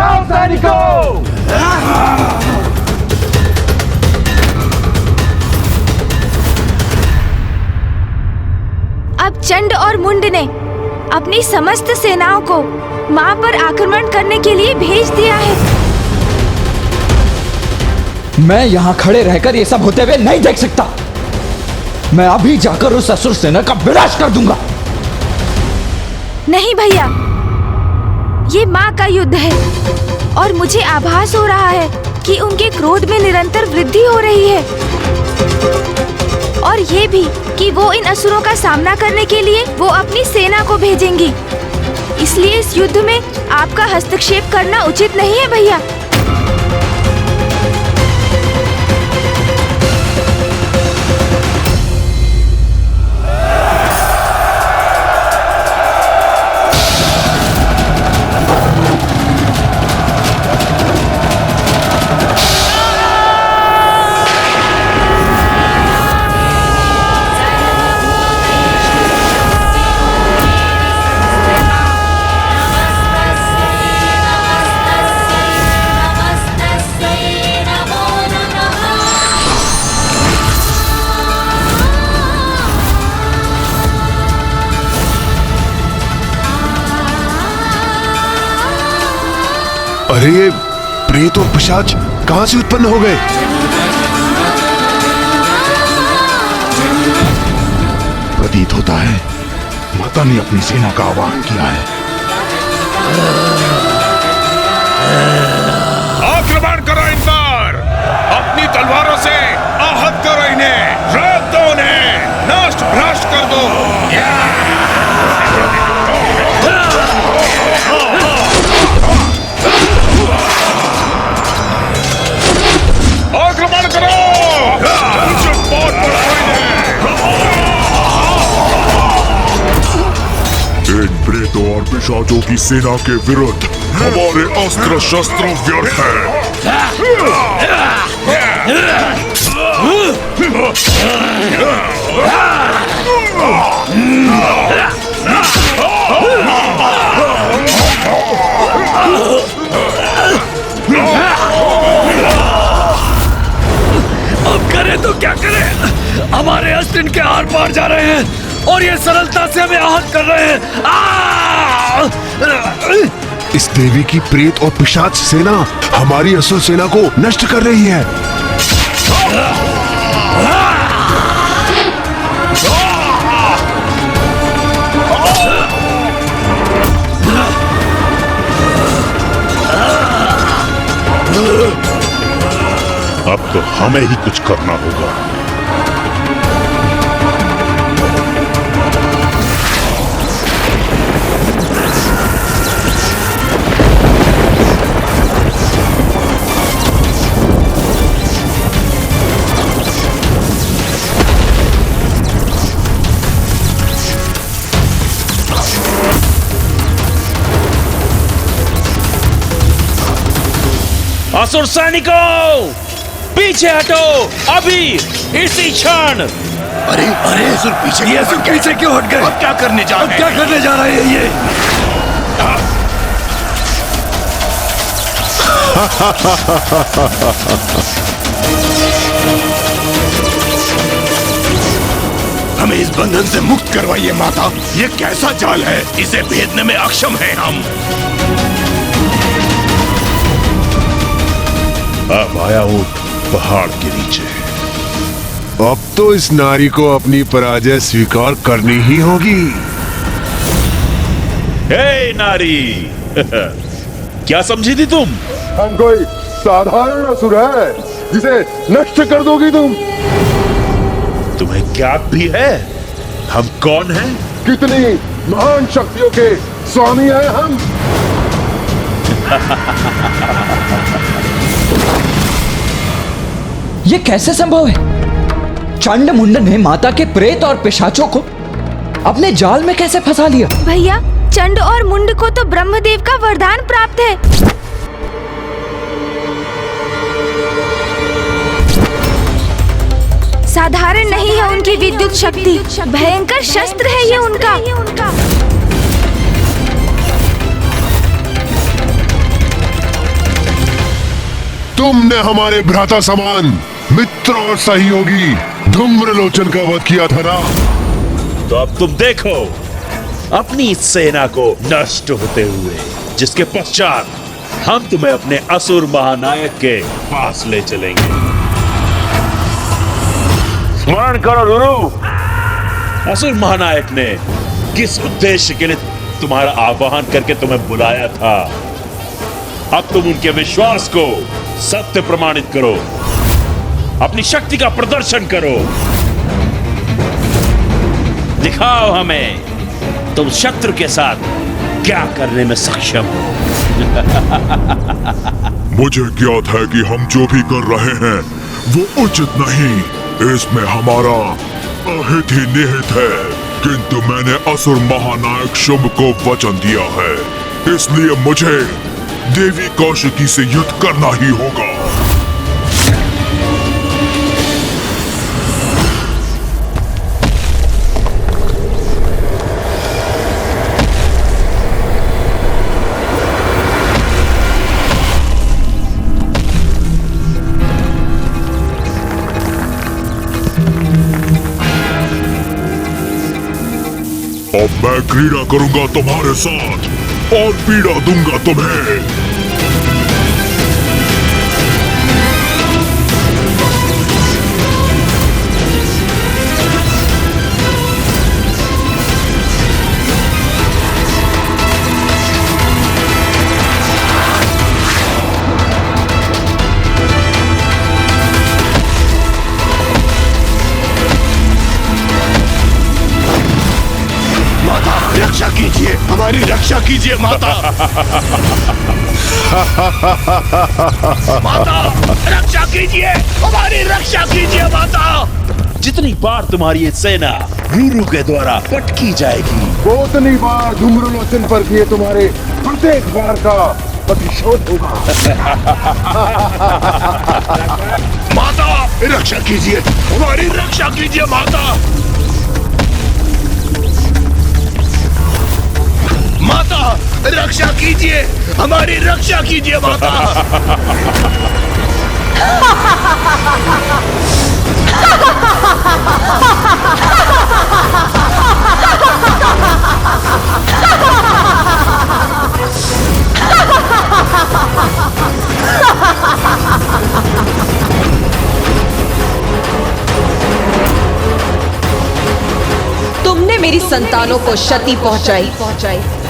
जाओ सैनिकों! अब चंड और मुंड ने अपनी समस्त सेनाओं को मां पर आक्रमण करने के लिए भेज दिया है। मैं यहाँ खड़े रहकर ये सब होते हुए नहीं देख सकता। मैं अभी जाकर उस असुर सेना का विनाश कर दूंगा। नहीं भैया, ये मां का युद्ध है और मुझे आभास हो रहा है कि उनके क्रोध में निरंतर वृद्धि हो रही है और ये भी कि वो इन असुरों का सामना करने के लिए वो अपनी सेना को भेजेंगी। इसलिए इस युद्ध में आपका हस्तक्षेप करना उचित नहीं है भैया। अरे ये प्रेत और पिशाच कहां से उत्पन्न हो गए? प्रतीत होता है माता ने अपनी सेना का आह्वान किया है। आक्रमण करो इन पर! अपनी तलवारों से आहत करो इन्हें! रोक दो उन्हें! नष्ट भ्रष्ट कर दो! आक्रमण करो! इन प्रेतों और पिशाचों की सेना के विरुद्ध हमारे अस्त्र शस्त्र व्यर्थ अब करें तो क्या करें? हमारे अस्त्र इनके आर पार जा रहे हैं और ये सरलता से हमें आहत कर रहे हैं। इस देवी की प्रेत और पिशाच सेना हमारी असुर सेना को नष्ट कर रही है। अब तो हमें ही कुछ करना होगा। असुर सैनिकों, पीछे हटो अभी, इसी क्षण। अरे अरे असुर पीछे, ये असुर पीछे क्यों हट गए? अब क्या करने जा रहे हैं? क्या करने जा रहे हैं ये? हमें इस बंधन से मुक्त करवाइए माता। ये कैसा जाल है? इसे भेदने में अक्षम हैं हम। अब आया ऊंट पहाड़ के नीचे। अब तो इस नारी को अपनी पराजय स्वीकार करनी ही होगी। हे नारी, क्या समझी थी तुम? हम कोई साधारण असुर है जिसे नष्ट कर दोगी तुम? तुम्हें क्या भी है? हम कौन हैं? कितनी महान शक्तियों के स्वामी हैं हम। ये कैसे संभव है? चंड मुंड ने माता के प्रेत और पिशाचों को अपने जाल में कैसे फंसा लिया? भैया, चंड और मुंड को तो ब्रह्मदेव का वरदान प्राप्त है। साधारण नहीं है उनकी विद्युत शक्ति, भयंकर शस्त्र है ये उनका। तुमने हमारे भ्राता समान मित्र और सहयोगी धूम्रलोचन का वध किया था ना। तो अब तुम देखो अपनी सेना को नष्ट होते हुए, जिसके पश्चात हम तुम्हें अपने असुर महानायक के पास ले चलेंगे। स्मरण करो गुरु, असुर महानायक ने किस उद्देश्य के लिए तुम्हारा आह्वान करके तुम्हें बुलाया था। अब तुम उनके विश्वास को सत्य प्रमाणित करो, अपनी शक्ति का प्रदर्शन करो, दिखाओ हमें तुम शत्रु के साथ क्या करने में सक्षम हो। मुझे ज्ञात है कि हम जो भी कर रहे हैं वो उचित नहीं, इसमें हमारा अहित ही निहित है। किंतु मैंने असुर महानायक शुभ को वचन दिया है, इसलिए मुझे देवी कौशिकी से युद्ध करना ही होगा। अब मैं क्रीड़ा करूंगा तुम्हारे साथ और पीड़ा दूंगा तुम्हें। रक्षा कीजिए, हमारी रक्षा कीजिए माता। माता रक्षा कीजिए, हमारी रक्षा कीजिए माता। जितनी बार तुम्हारी ये सेना रुरु के द्वारा पटकी जाएगी, वो उतनी बार धूम्रलोचन पर किए तुम्हारे प्रत्येक बार का प्रतिशोध होगा। माता रक्षा कीजिए, हमारी रक्षा कीजिए माता। माता रक्षा कीजिए, हमारी रक्षा कीजिए माता। तुमने मेरी संतानों को क्षति पहुंचाई,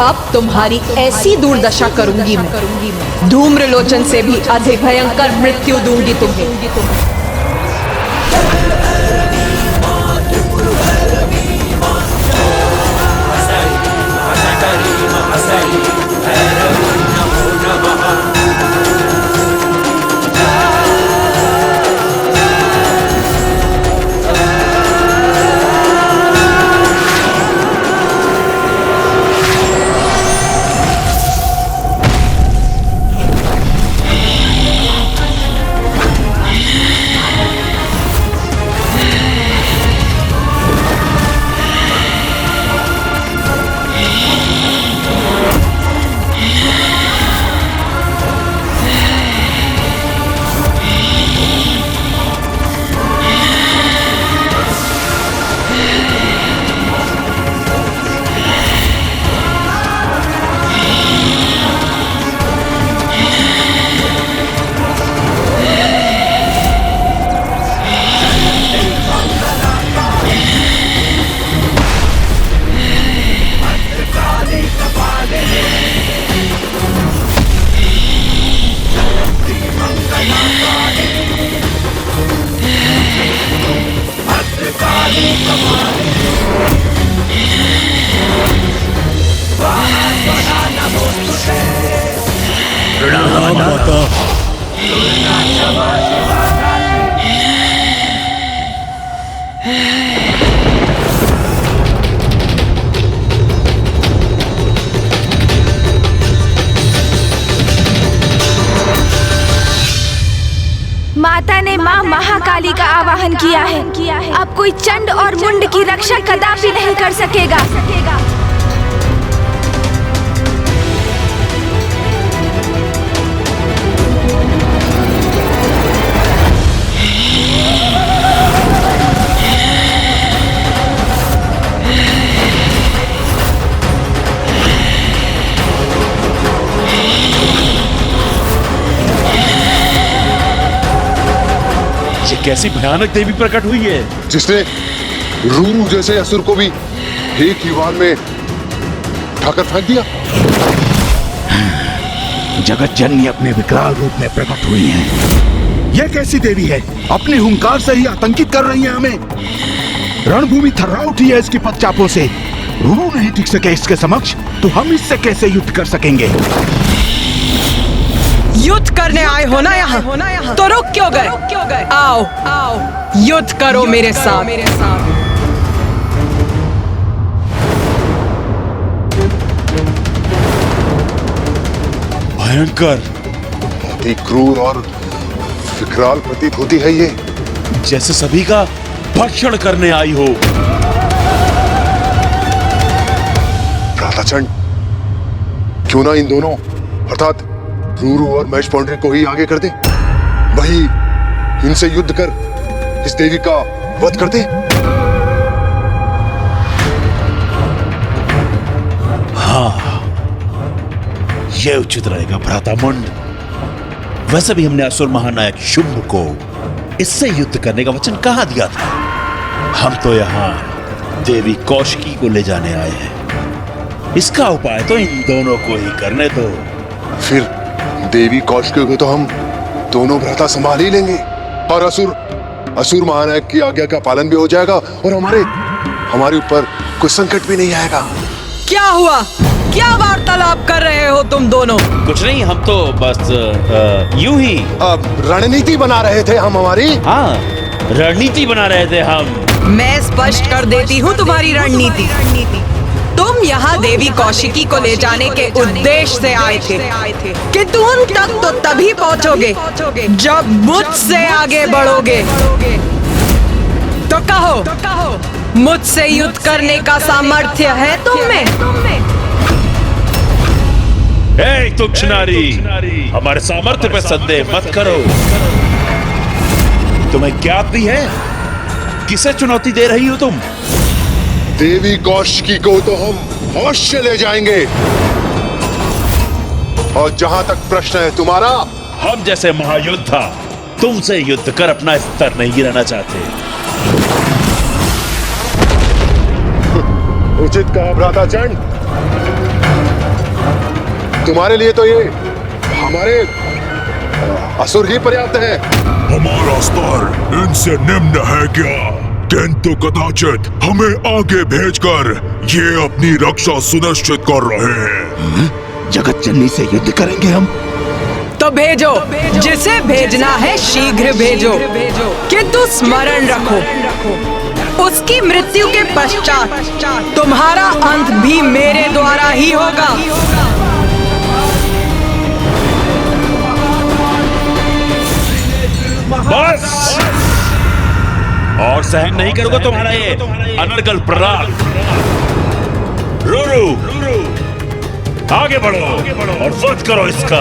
अब तुम्हारी ऐसी दुर्दशा करूंगी मैं। धूम्रलोचन से भी अधिक भयंकर मृत्यु दूंगी तुम्हें। माता ने माँ महाकाली का आवाहन किया है। अब कोई चंड और मुंड की रक्षा कदापि नहीं कर सकेगा। कैसी भयानक देवी प्रकट हुई है जिसने रूरू जैसे असुर को भी एक ही वार में उठाकर फेंक दिया। जगत जननी अपने विकराल रूप में प्रकट हुई हैं। यह कैसी देवी है? अपने हुंकार से ही आतंकित कर रही है हमें। रणभूमि थर्रा उठी है इसकी पदचापों से। रूरू नहीं टिक सके इसके समक्ष, तो हम इससे कैसे युद्ध कर सकेंगे? युद्ध करने आए हो ना यहाँ, तो रुक क्यों गए? आओ युद्ध करो मेरे साथ। भयंकर, अति क्रूर और विकराल प्रतीत होती है ये, जैसे सभी का भक्षण करने आई हो। भ्राताचंड, क्यों ना इन दोनों अर्थात रूरू और महेश पौंड्री को ही आगे कर दे। वही इनसे युद्ध कर इस देवी का वध कर दे। हाँ, यह उचित रहेगा भ्रातामुंड। वैसे भी हमने असुर महानायक शुंभ को इससे युद्ध करने का वचन कहाँ दिया था? हम तो यहाँ देवी कौशिकी को ले जाने आए हैं। इसका उपाय तो इन दोनों को ही करने दो। फिर देवी कौशिकी को तो हम दोनों भ्राता संभाल ही लेंगे और असुर महानायक की आज्ञा का पालन भी हो जाएगा और हमारे ऊपर कोई संकट भी नहीं आएगा। क्या हुआ? क्या वार्तालाप कर रहे हो तुम दोनों? कुछ नहीं, हम तो बस यूं ही रणनीति बना रहे थे हम हमारी। हाँ, रणनीति बना रहे थे हम। मैं स्पष्ट कर देती हूँ तुम्हारी रणनीति। तुम यहाँ देवी कौशिकी को ले जाने के उद्देश्य से आए थे, किंतु उन तक तो तभी पहुँचोगे जब मुझसे आगे बढ़ोगे। तो कहो, मुझसे युद्ध करने का सामर्थ्य है तुम में? तुच्छ नारी, हमारे सामर्थ्य पे संदेह मत करो। तुम्हें ज्ञात भी है किसे चुनौती दे रही हो तुम? देवी कौशिकी को तो हम अवश्य ले जाएंगे। और जहां तक प्रश्न है तुम्हारा, हम जैसे महायोद्धा तुमसे युद्ध कर अपना स्तर नहीं गिराना चाहते। उचित कहा भ्राताचंड। तुम्हारे लिए तो ये हमारे असुर ही पर्याप्त है। हमारा स्तर इनसे निम्न है क्या? किंतु कदाचित हमें आगे भेजकर ये अपनी रक्षा सुनिश्चित कर रहे हैं। जगत जननी से युद्ध करेंगे हम? तो भेजो, जिसे भेजना है शीघ्र भेजो, किंतु स्मरण रखो, उसकी मृत्यु के पश्चात तुम्हारा अंत भी मेरे द्वारा ही होगा। बस, और सहन नहीं करूंगा तुम्हारा ये अनर्गल प्रहार। रूरू, आगे बढ़ो और वध करो इसका।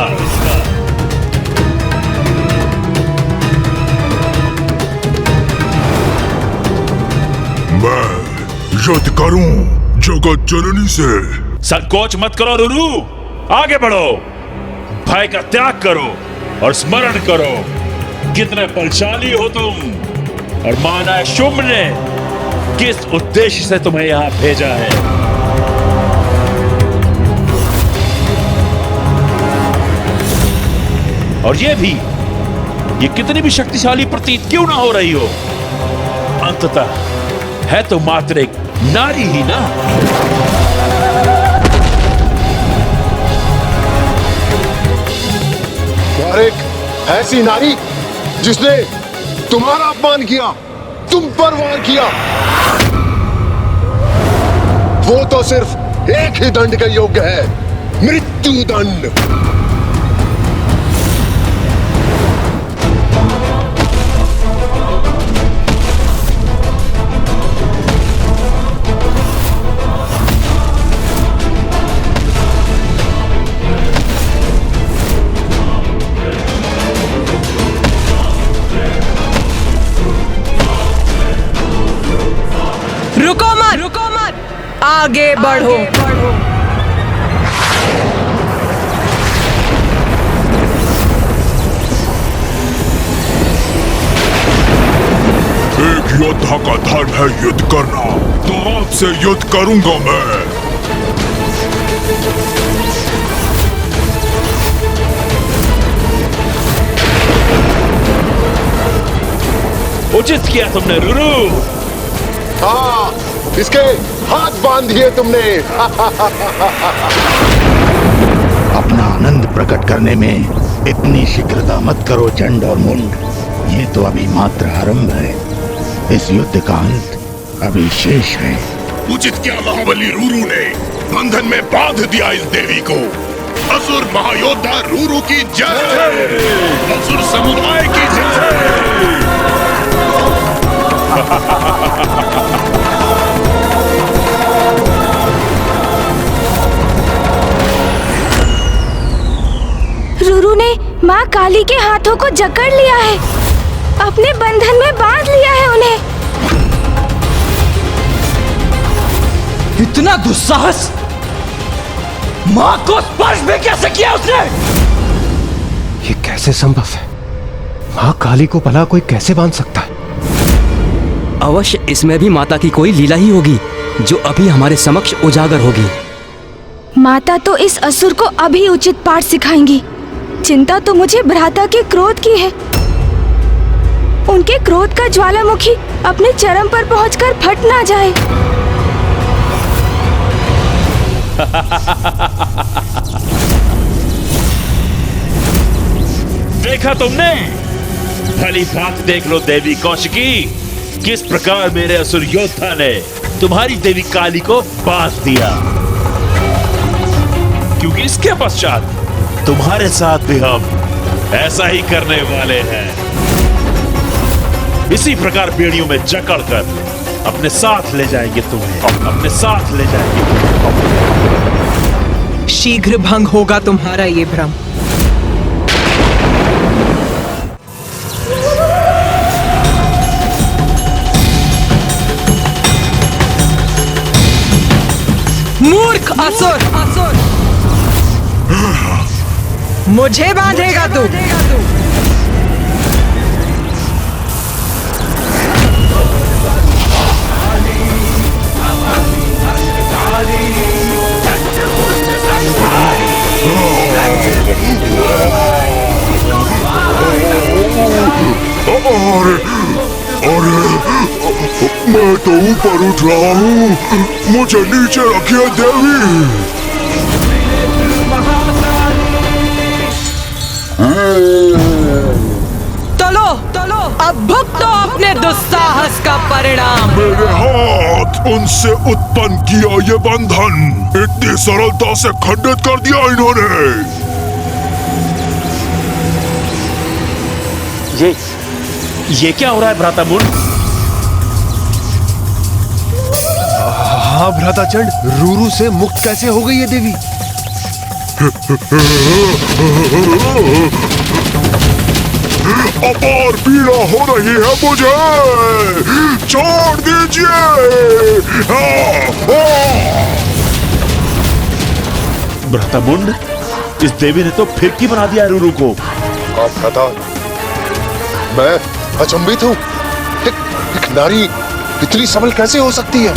मैं युद्ध करूं जगत जननी से। संकोच मत करो रूरू, आगे बढ़ो, भय का त्याग करो और स्मरण करो कितने बलशाली हो तुम और महानायक शुंभ ने किस उद्देश्य से तुम्हें यहां भेजा है। और ये कितनी भी शक्तिशाली प्रतीत क्यों ना हो रही हो, अंततः है तो मात्र एक नारी ही ना। और एक ऐसी नारी जिसने तुम्हारा अपमान किया, तुम पर वार किया, वो तो सिर्फ एक ही दंड के योग्य है, मृत्यु दंड। रुको मत, आगे बढ़ो। योद्धा का धर्म है युद्ध करना, तो आपसे युद्ध करूंगा मैं। उचित किया तुमने रुरु। हाँ, इसके हाथ बांध दिए तुमने। अपना आनंद प्रकट करने में इतनी शीघ्रता मत करो चंड और मुंड। ये तो अभी मात्र आरंभ है। इस युद्ध का अंत अभी शेष है। उचित क्या महाबली रूरू ने बंधन में बांध दिया इस देवी को। असुर महायोद्धा रूरू की जय, असुर समुदाय की जय। रूरू ने माँ काली के हाथों को जकड़ लिया है, अपने बंधन में बांध लिया है उन्हें। इतना दुस्साहस! माँ को स्पर्श भी कैसे किया उसने? ये कैसे संभव है? माँ काली को भला कोई कैसे बांध सकता है? अवश्य इसमें भी माता की कोई लीला ही होगी जो अभी हमारे समक्ष उजागर होगी। माता तो इस असुर को अभी उचित पाठ सिखाएंगी। चिंता तो मुझे भ्राता के क्रोध की है। उनके क्रोध का ज्वालामुखी अपने चरम पर पहुंचकर फट ना जाए। देखा तुमने? भली बात देख लो देवी कौशिकी, किस प्रकार मेरे असुर योद्धा ने तुम्हारी देवी काली को बांध दिया। क्योंकि इसके पश्चात तुम्हारे साथ भी हम ऐसा ही करने वाले हैं। इसी प्रकार बेड़ियों में जकड़कर अपने साथ ले जाएंगे तुम्हें, अपने साथ ले जाएंगे। शीघ्र भंग होगा तुम्हारा ये भ्रम। मूर्ख असुर, मुझे बांधेगा तू? अरे, मैं तो ऊपर उठ रहा हूँ, मुझे नीचे रखिए देवी। चलो, अब भुगतो अपने दुस्साहस का परिणाम। मेरे हाथ उनसे उत्पन्न किया ये बंधन इतनी सरलता से खंडित कर दिया इन्होंने। ये क्या हो रहा है भ्राता मुंड? हाँ भ्राताचंड, रूरू से मुक्त कैसे हो गई ये देवी? अपार पीड़ा हो रही है मुझे, छोड़ दीजिए। भ्राता मुंड, इस देवी ने तो फिरकी बना दिया रूरू को। आप भ्राता, मैं अचंभित हूँ। एक नारी इतनी सबल कैसे हो सकती है?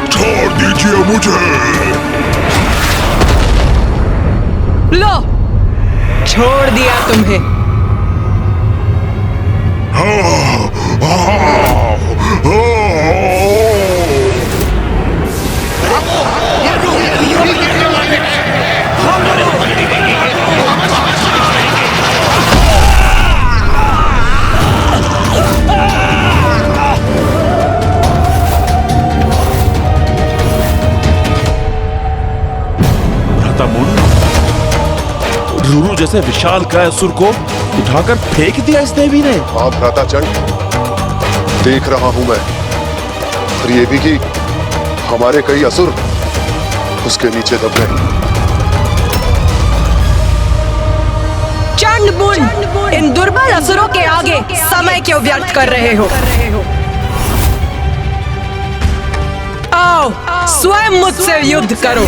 छोड़ दीजिए मुझे। लो, छोड़ दिया तुम्हें। रूरू जैसे विशाल काय असुर को उठाकर फेंक दिया इस देवी ने। हाँ भ्राता चंड, देख रहा हूं मैं। और ये भी कि हमारे कई असुर उसके नीचे दब गए। चंड मुंड, इन दुर्बल असुरों के आगे समय क्यों व्यर्थ कर रहे हो? आओ, स्वयं मुझसे युद्ध करो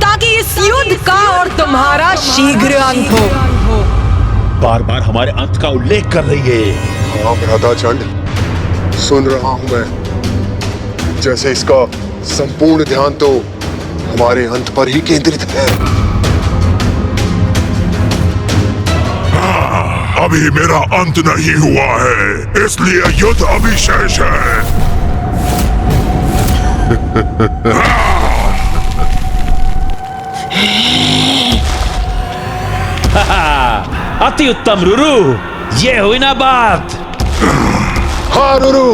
ताकि इस युद्ध का और तुम्हारा शीघ्र अंत हो। बार बार हमारे अंत का उल्लेख कर रही है। हाँ भ्राता चंड, सुन रहा हूं मैं। जैसे इसका संपूर्ण ध्यान तो हमारे अंत पर ही केंद्रित है। अभी मेरा अंत नहीं हुआ है, इसलिए युद्ध अभी शेष है। अति उत्तम रुरु, ये हुई ना बात। हाँ रुरु,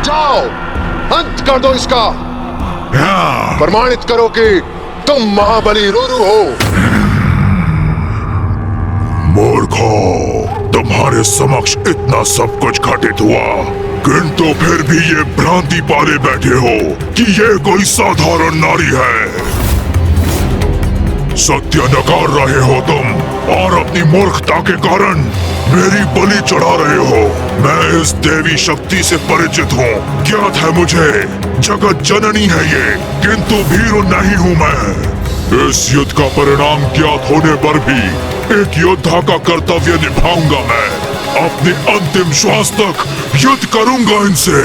जाओ अंत कर दो इसका। प्रमाणित करो कि तुम महाबली रुरु हो। मूर्खो, तुम्हारे समक्ष इतना सब कुछ घटित हुआ, किंतु फिर भी ये भ्रांति पाले बैठे हो कि ये कोई साधारण नारी है। सत्य नकार रहे हो तुम और अपनी मूर्खता के कारण मेरी बलि चढ़ा रहे हो। मैं इस देवी शक्ति से परिचित हूँ, ज्ञात है मुझे जगत जननी है ये, किंतु भीरू नहीं हूँ मैं। इस युद्ध का परिणाम ज्ञात होने पर भी एक योद्धा का कर्तव्य निभाऊंगा मैं। अपने अंतिम श्वास तक युद्ध करूंगा इनसे।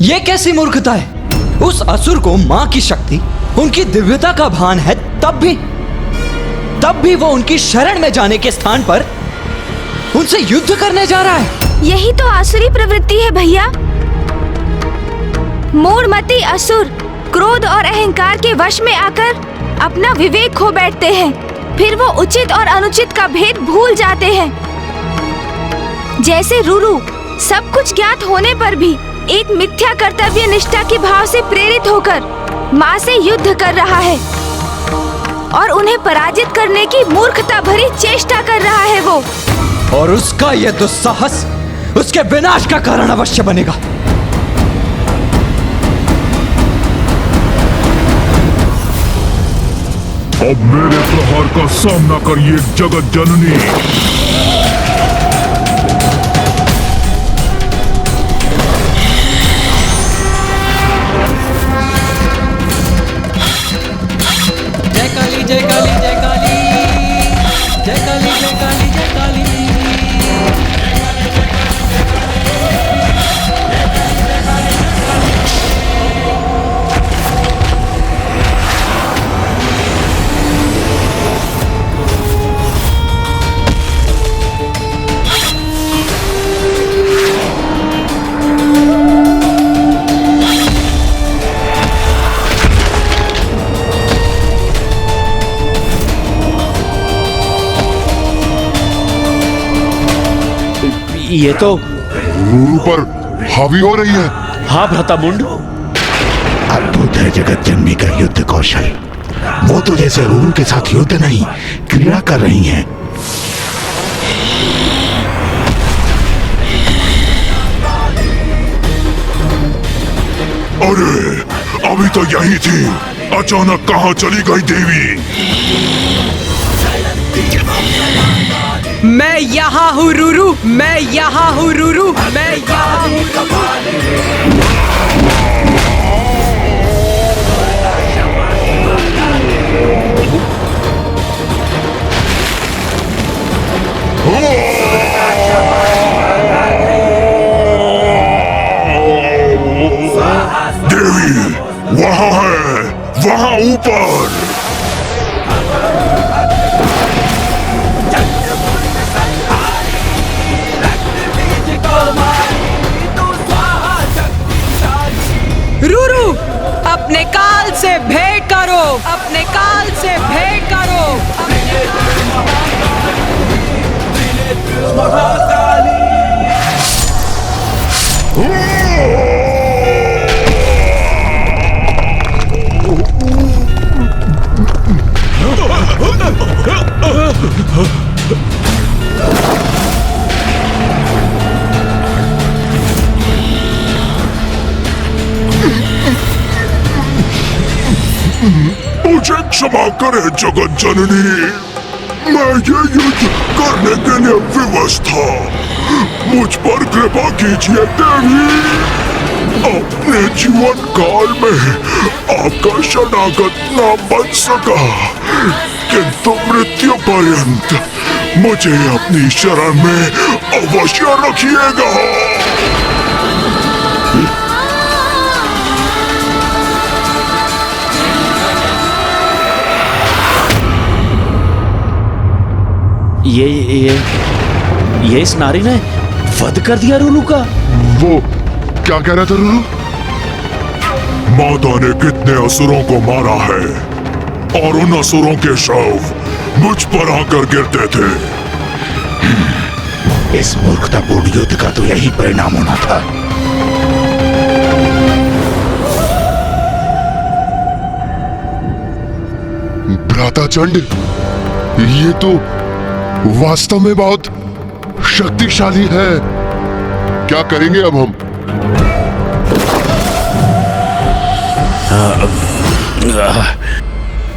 ये कैसी मूर्खता है? उस असुर को मां की शक्ति, उनकी दिव्यता का भान है, तब भी वो उनकी शरण में जाने के स्थान पर उनसे युद्ध करने जा रहा है। यही तो आसुरी प्रवृत्ति है भैया। मूढ़मती असुर क्रोध और अहंकार के वश में आकर अपना विवेक खो बैठते हैं। फिर वो उचित और अनुचित का भेद भूल जाते हैं। जैसे रुरु सब कुछ ज्ञात होने पर भी एक मिथ्या कर्तव्य निष्ठा के भाव से प्रेरित होकर माँ से युद्ध कर रहा है और उन्हें पराजित करने की मूर्खता भरी चेष्टा कर रहा है वो। और उसका यह दुस्साहस उसके विनाश का कारण अवश्य बनेगा। अब मेरे प्रहार का सामना करिए जगत जननी। जय काली जय काली जय काली जय काली जय काली। ये तो रुरु पर हावी हो रही है। हाँ भ्राता मुंड, अद्भुत है जगत जननी का युद्ध कौशल। वो तो जैसे रुरु के साथ युद्ध नहीं, क्रीड़ा कर रही हैं। अरे अभी तो यही थी, अचानक कहाँ चली गई देवी? मैं यहाँ हूँ रुरु, मैं यहाँ हूँ रुरु, मैं यहाँ हूँ। देवी वहाँ है, वहाँ ऊपर। रुरु, अपने काल से भेंट करो, अपने काल से भेंट करो। क्षमा करे जगत जननी। मैं ये युद्ध करने के लिए विवश था। मुझ पर कृपा कीजिए देवी। अपने जीवन काल में आपका शरणागत न बन सका, किंतु मृत्यु पर्यंत मुझे अपनी शरण में अवश्य रखिएगा। ये इस नारी ने वध कर दिया रुरु का। वो क्या कह रहा था रुरु? माता ने कितने असुरों को मारा है और उन असुरों के शव मुझ पर आकर गिरते थे। इस मूर्खतापूर्ण युद्ध का तो यही परिणाम होना था। भ्राता चंड, ये तो वास्तव में बहुत शक्तिशाली है। क्या करेंगे अब हम?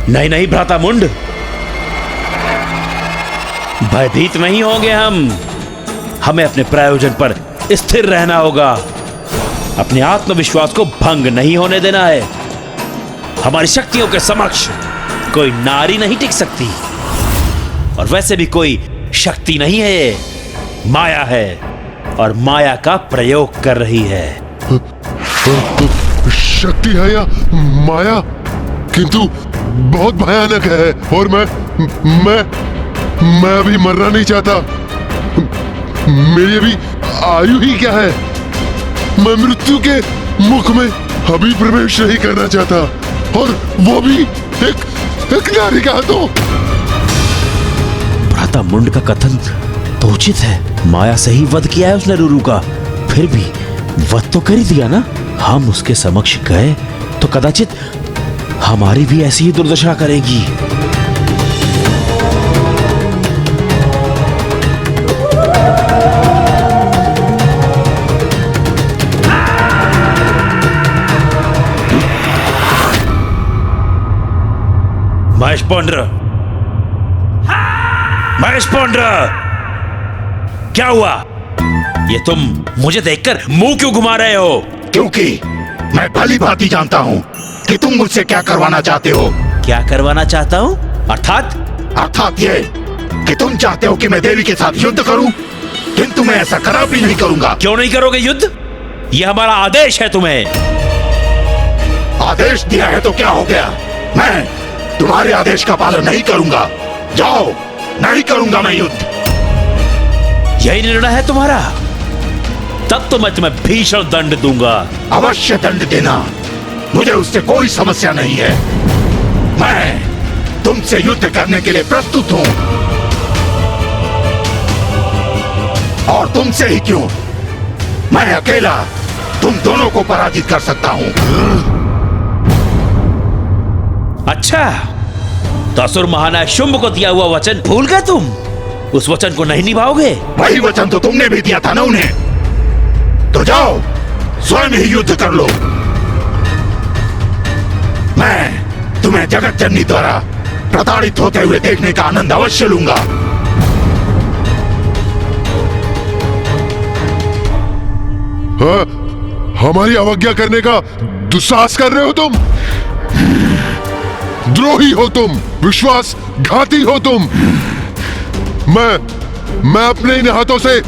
नहीं नहीं भ्राता मुंड, भयभीत नहीं होंगे हम। हमें अपने प्रयोजन पर स्थिर रहना होगा। अपने आत्मविश्वास को भंग नहीं होने देना है। हमारी शक्तियों के समक्ष कोई नारी नहीं टिक सकती। और वैसे भी कोई शक्ति नहीं है, ये माया है और माया का प्रयोग कर रही है। शक्ति है या माया, किंतु बहुत भयानक है। और मैं अभी मरना नहीं चाहता। मेरी अभी आयु ही क्या है। मैं मृत्यु के मुख में अभी प्रवेश नहीं करना चाहता, और वो भी एक नारी का हाथों। भ्राता मुंड का कथन तो उचित है। माया से ही वध किया है उसने रुरु का, फिर भी वध तो कर ही दिया ना। हम उसके समक्ष गए तो कदाचित हमारी भी ऐसी ही दुर्दशा करेगी। महेश पौंड्र, महेश पौंड्र, क्या हुआ? ये तुम मुझे देखकर मुंह क्यों घुमा रहे हो? क्योंकि मैं भली भांति जानता हूँ कि तुम मुझसे क्या करवाना चाहते हो। क्या करवाना चाहता हूँ? अर्थात ये कि तुम चाहते हो कि मैं देवी के साथ युद्ध करूं, किंतु मैं ऐसा कदापि नहीं करूंगा। क्यों नहीं करोगे युद्ध? ये हमारा आदेश है तुम्हें। आदेश दिया है तो क्या हो गया? मैं तुम्हारे आदेश का पालन नहीं करूंगा। जाओ, नहीं करूंगा मैं युद्ध। यही निर्णय है तुम्हारा? तब तो मैं तुम्हें भीषण दंड दूंगा। अवश्य दंड देना, मुझे उससे कोई समस्या नहीं है। मैं तुमसे युद्ध करने के लिए प्रस्तुत हूं। और तुमसे ही क्यों, मैं अकेला तुम दोनों को पराजित कर सकता हूं। अच्छा, तो असुर महानायक शुंभ को दिया हुआ वचन भूल गए तुम? उस वचन को नहीं निभाओगे? वही वचन तो तुमने भी दिया था ना उन्हें। तो जाओ, स्वयं ही युद्ध कर लो। मैं तुम्हें जगत जननी द्वारा प्रताड़ित होते हुए देखने का आनंद अवश्य लूंगा। हाँ, हमारी अवज्ञा करने का दुस्साहस कर रहे हो तुम। द्रोही हो तुम, विश्वासघाती हो तुम। मैं अपने इन हाथों से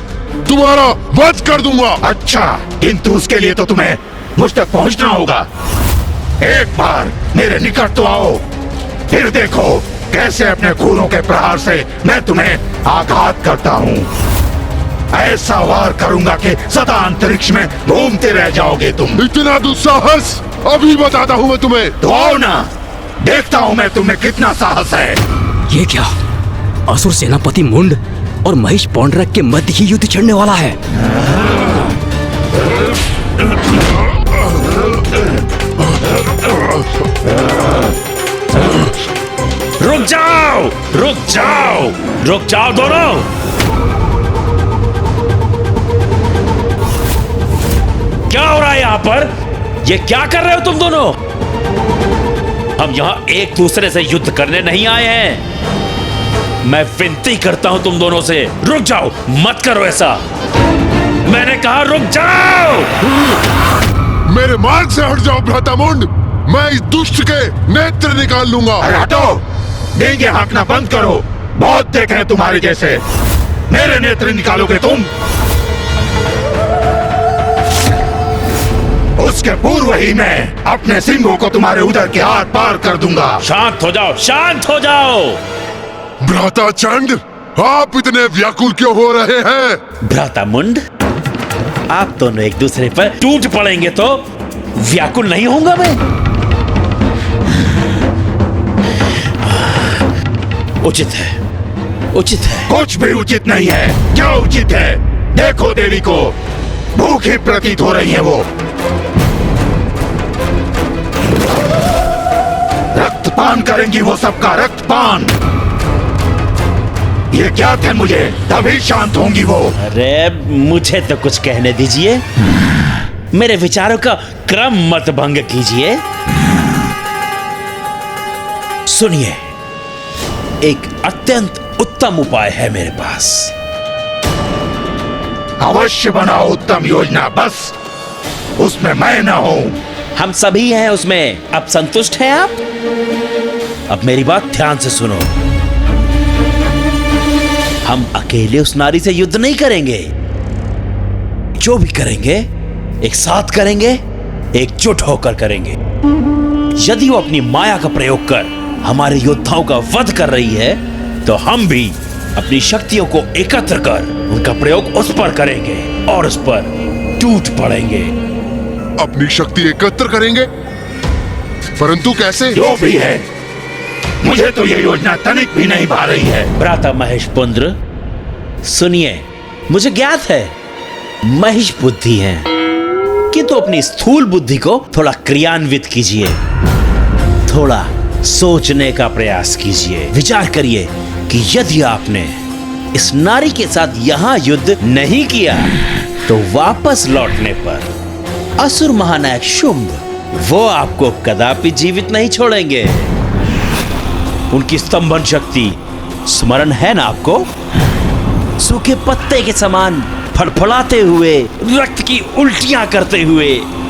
तुम्हारा वध कर दूंगा। अच्छा, किंतु उसके लिए तो तुम्हें मुझ तक पहुंचना होगा। एक बार मेरे निकट तो आओ, फिर देखो कैसे अपने खूनों के प्रहार से मैं तुम्हें आघात करता हूँ। ऐसा वार करूंगा कि सदा अंतरिक्ष में घूमते रह जाओगे तुम। इतना दुस्साहस अभी बताता हूँ मैं तुम्हें। तो आओ ना, देखता हूँ मैं तुम्हें कितना साहस है। ये क्या? असुर सेनापति मुंड और महेश पौंड्रक के मध्य ही युद्ध छिड़ने वाला है। रुक जाओ, रुक जाओ, रुक जाओ दोनों। क्या हो रहा है यहाँ पर? ये क्या कर रहे हो तुम दोनों? हम यहाँ एक दूसरे से युद्ध करने नहीं आए हैं। मैं विनती करता हूं तुम दोनों से, रुक जाओ, मत करो ऐसा। मैंने कहा रुक जाओ। मेरे मार्ग से हट जाओ भ्रातामुंड, मैं इस दुष्ट के नेत्र निकाल लूंगा। अरे हटो, देंगे हाँकना बंद करो। बहुत देखे हैं तुम्हारे जैसे। मेरे नेत्र निकालोगे तुम? उसके पूर्व ही मैं अपने सिंहों को तुम्हारे उदर के आर पार कर दूंगा। शांत हो जाओ, शांत हो जाओ। भ्राता चंड, आप इतने व्याकुल क्यों हो रहे हैं? भ्राता मुंड, आप दोनों एक दूसरे पर टूट पड़ेंगे तो व्याकुल नहीं होऊंगा मैं। उचित है, उचित है। कुछ भी उचित नहीं है। क्या उचित है? देखो देवी को, भूखी प्रतीत हो रही है वो। रक्तपान करेंगी वो, सबका रक्तपान। ये क्या थे मुझे, तभी शांत होंगी वो। अरे मुझे तो कुछ कहने दीजिए, मेरे विचारों का क्रम मत भंग कीजिए। सुनिए, एक अत्यंत उत्तम उपाय है मेरे पास। अवश्य बनाओ उत्तम योजना, बस उसमें मैं ना हूं। हम सभी हैं उसमें। अब संतुष्ट हैं आप? अब मेरी बात ध्यान से सुनो। हम अकेले उस नारी से युद्ध नहीं करेंगे। जो भी करेंगे एक साथ करेंगे, एकजुट होकर करेंगे। यदि वो अपनी माया का प्रयोग कर हमारे योद्धाओं का वध कर रही है, तो हम भी अपनी शक्तियों को एकत्र कर उनका प्रयोग उस पर करेंगे और उस पर टूट पड़ेंगे। अपनी शक्ति एकत्र करेंगे? परंतु कैसे? जो भी है, मुझे तो ये योजना तनिक भी नहीं भा रही है। भ्राता महेश पुत्र, सुनिए, मुझे ज्ञात है महिष बुद्धि है, किंतु अपनी स्थूल बुद्धि को थोड़ा क्रियान्वित कीजिए। थोड़ा सोचने का प्रयास कीजिए। विचार करिए कि यदि आपने इस नारी के साथ यहां युद्ध नहीं किया, तो वापस लौटने पर असुर महानायक शुंभ वो आपको कदापि जीवित नहीं छोड़ेंगे। उनकी स्तंभन शक्ति स्मरण है ना आपको? सूखे पत्ते के समान फड़फड़ाते हुए, रक्त की उल्टियां करते हुए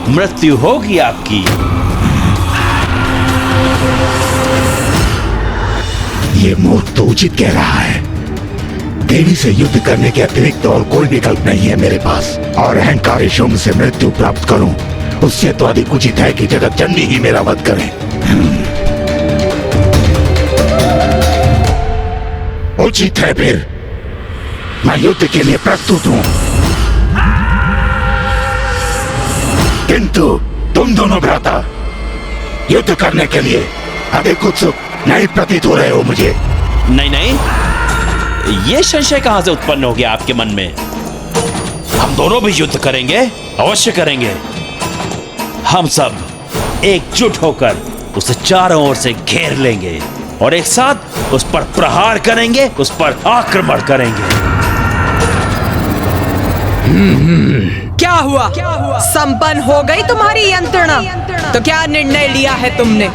मृत्यु होगी आपकी। ये मूर्ख तो उचित कह रहा है। देवी से युद्ध करने के अतिरिक्त और कोई विकल्प नहीं है मेरे पास। और अहंकारी शुंभ से मृत्यु प्राप्त करूं, उससे तो अधिक उचित है कि जगत जननी ही मेरा वध करे। उचित है फिर, मैं युद्ध के लिए प्रस्तुत हूं। किंतु तुम दोनों भ्राता युद्ध करने के लिए अधिक उत्सुक नहीं प्रतीत हो रहे हो मुझे। नहीं नहीं, ये संशय कहां से उत्पन्न हो गया आपके मन में? हम दोनों भी युद्ध करेंगे, अवश्य करेंगे। हम सब एकजुट होकर उसे चारों ओर से घेर लेंगे और एक साथ उस पर प्रहार करेंगे, उस पर आक्रमण करेंगे। क्या हुआ? संपन्न हो गई तुम्हारी यंत्रणा? तो क्या निर्णय लिया है तुमने?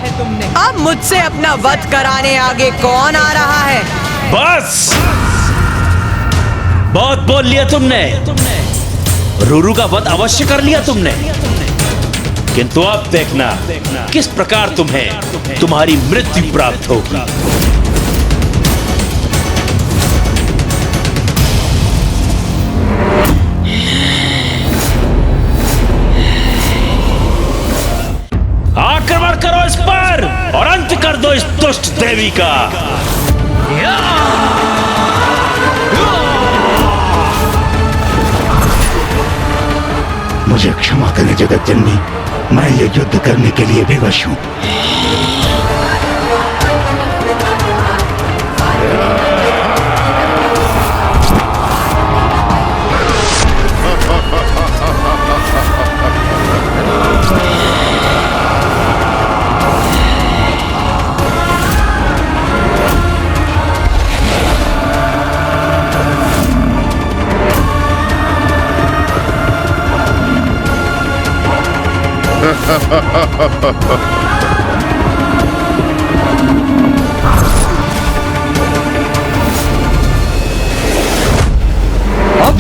अब मुझसे अपना वध कराने आगे कौन आ रहा है? बस बहुत बोल लिया तुमने। रूरू का वध अवश्य कर लिया तुमने, किंतु अब देखना किस प्रकार तुम्हें तुम्हारी मृत्यु प्राप्त होगी। आक्रमण करो इस पर और अंत कर दो इस दुष्ट देवी का। मुझे क्षमा करें जगत जननी, मैं ये युद्ध करने के लिए विवश हूं।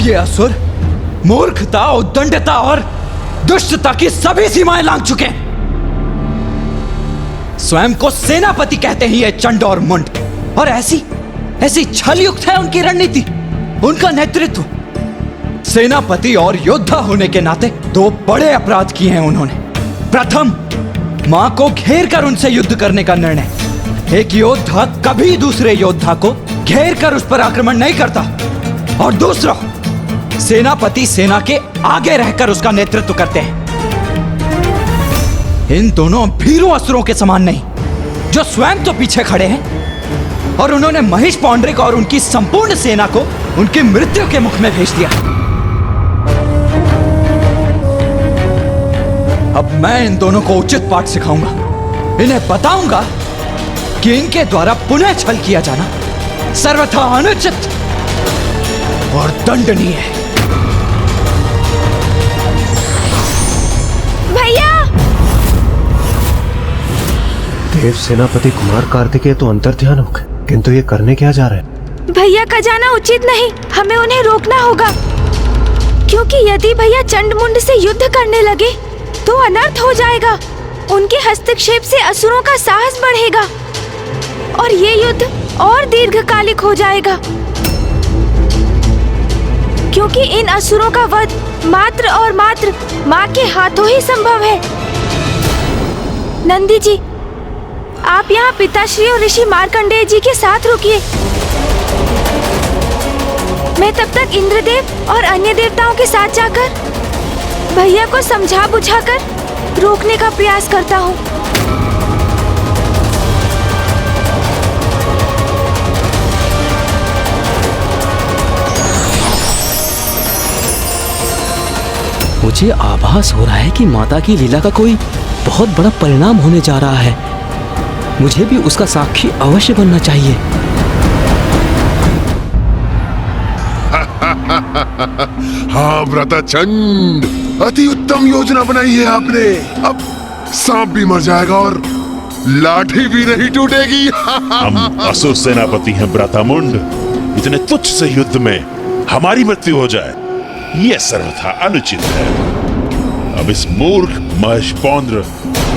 ये असुर मूर्खता, उद्दंडता और दुष्टता की सभी सीमाएं लांघ चुके हैं। स्वयं को सेनापति कहते हैं ये चंड और मुंड, और ऐसी छलयुक्त है उनकी रणनीति, उनका नेतृत्व। सेनापति और योद्धा होने के नाते दो बड़े अपराध किए हैं उन्होंने। प्रथम, मां को घेर कर उनसे युद्ध करने का निर्णय। एक योद्धा कभी दूसरे योद्धा को घेर कर उस पर आक्रमण नहीं करता। और दूसरा, सेनापति सेना के आगे रहकर उसका नेतृत्व करते हैं। इन दोनों भीरू असुरों के समान नहीं, जो स्वयं तो पीछे खड़े हैं और उन्होंने महिष पौंड्रिक और उनकी संपूर्ण सेना को उनकी मृत्यु के मुख में भेज दिया। अब मैं इन दोनों को उचित पाठ सिखाऊंगा। इन्हें बताऊंगा कि इनके द्वारा पुनः छल किया जाना सर्वथा अनुचित और दंडनीय है। भैया! देव सेनापति कुमार कार्तिकेय तो अंतर्ध्यान हो गए, किंतु ये करने क्या जा रहे हैं? भैया का जाना उचित नहीं, हमें उन्हें रोकना होगा, क्योंकि यदि भैया चंडमुंड से युद्ध करने लगे तो अनर्थ हो जाएगा। उनके हस्तक्षेप से असुरों का साहस बढ़ेगा और ये युद्ध और दीर्घकालिक हो जाएगा, क्योंकि इन असुरों का वध मात्र और मात्र माँ के हाथों ही संभव है। नंदी जी, आप यहाँ पिताश्री और ऋषि मार्कंडेय जी के साथ रुकिए। मैं तब तक इंद्रदेव और अन्य देवताओं के साथ जाकर भैया को समझा बुझाकर रोकने का प्रयास करता हूँ। मुझे आभास हो रहा है कि माता की लीला का कोई बहुत बड़ा परिणाम होने जा रहा है। मुझे भी उसका साक्षी अवश्य बनना चाहिए। हाँ व्रताचंड, अति उत्तम योजना बनाई है आपने। अब सांप भी मर जाएगा और लाठी भी नहीं टूटेगी। हम असुर सेनापति हैं व्रतामुंड, इतने तुच्छ से युद्ध में हमारी मृत्यु हो जाए, यह सर्वथा अनुचित है। अब इस मूर्ख महिष पौंड्र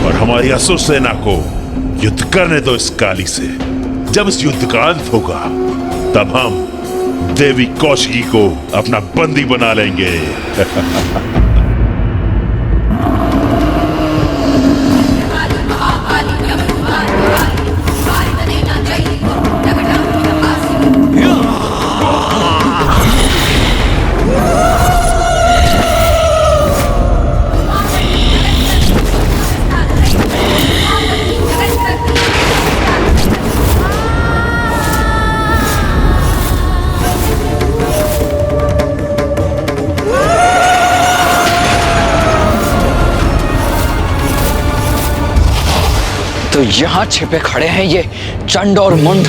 और हमारी असुर सेना को युद्ध करने दो इस काली से। जब इस युद्ध का अंत होगा तब हम देवी कौशिकी को अपना बंदी बना लेंगे। तो यहाँ छिपे खड़े हैं ये चंड और मुंड।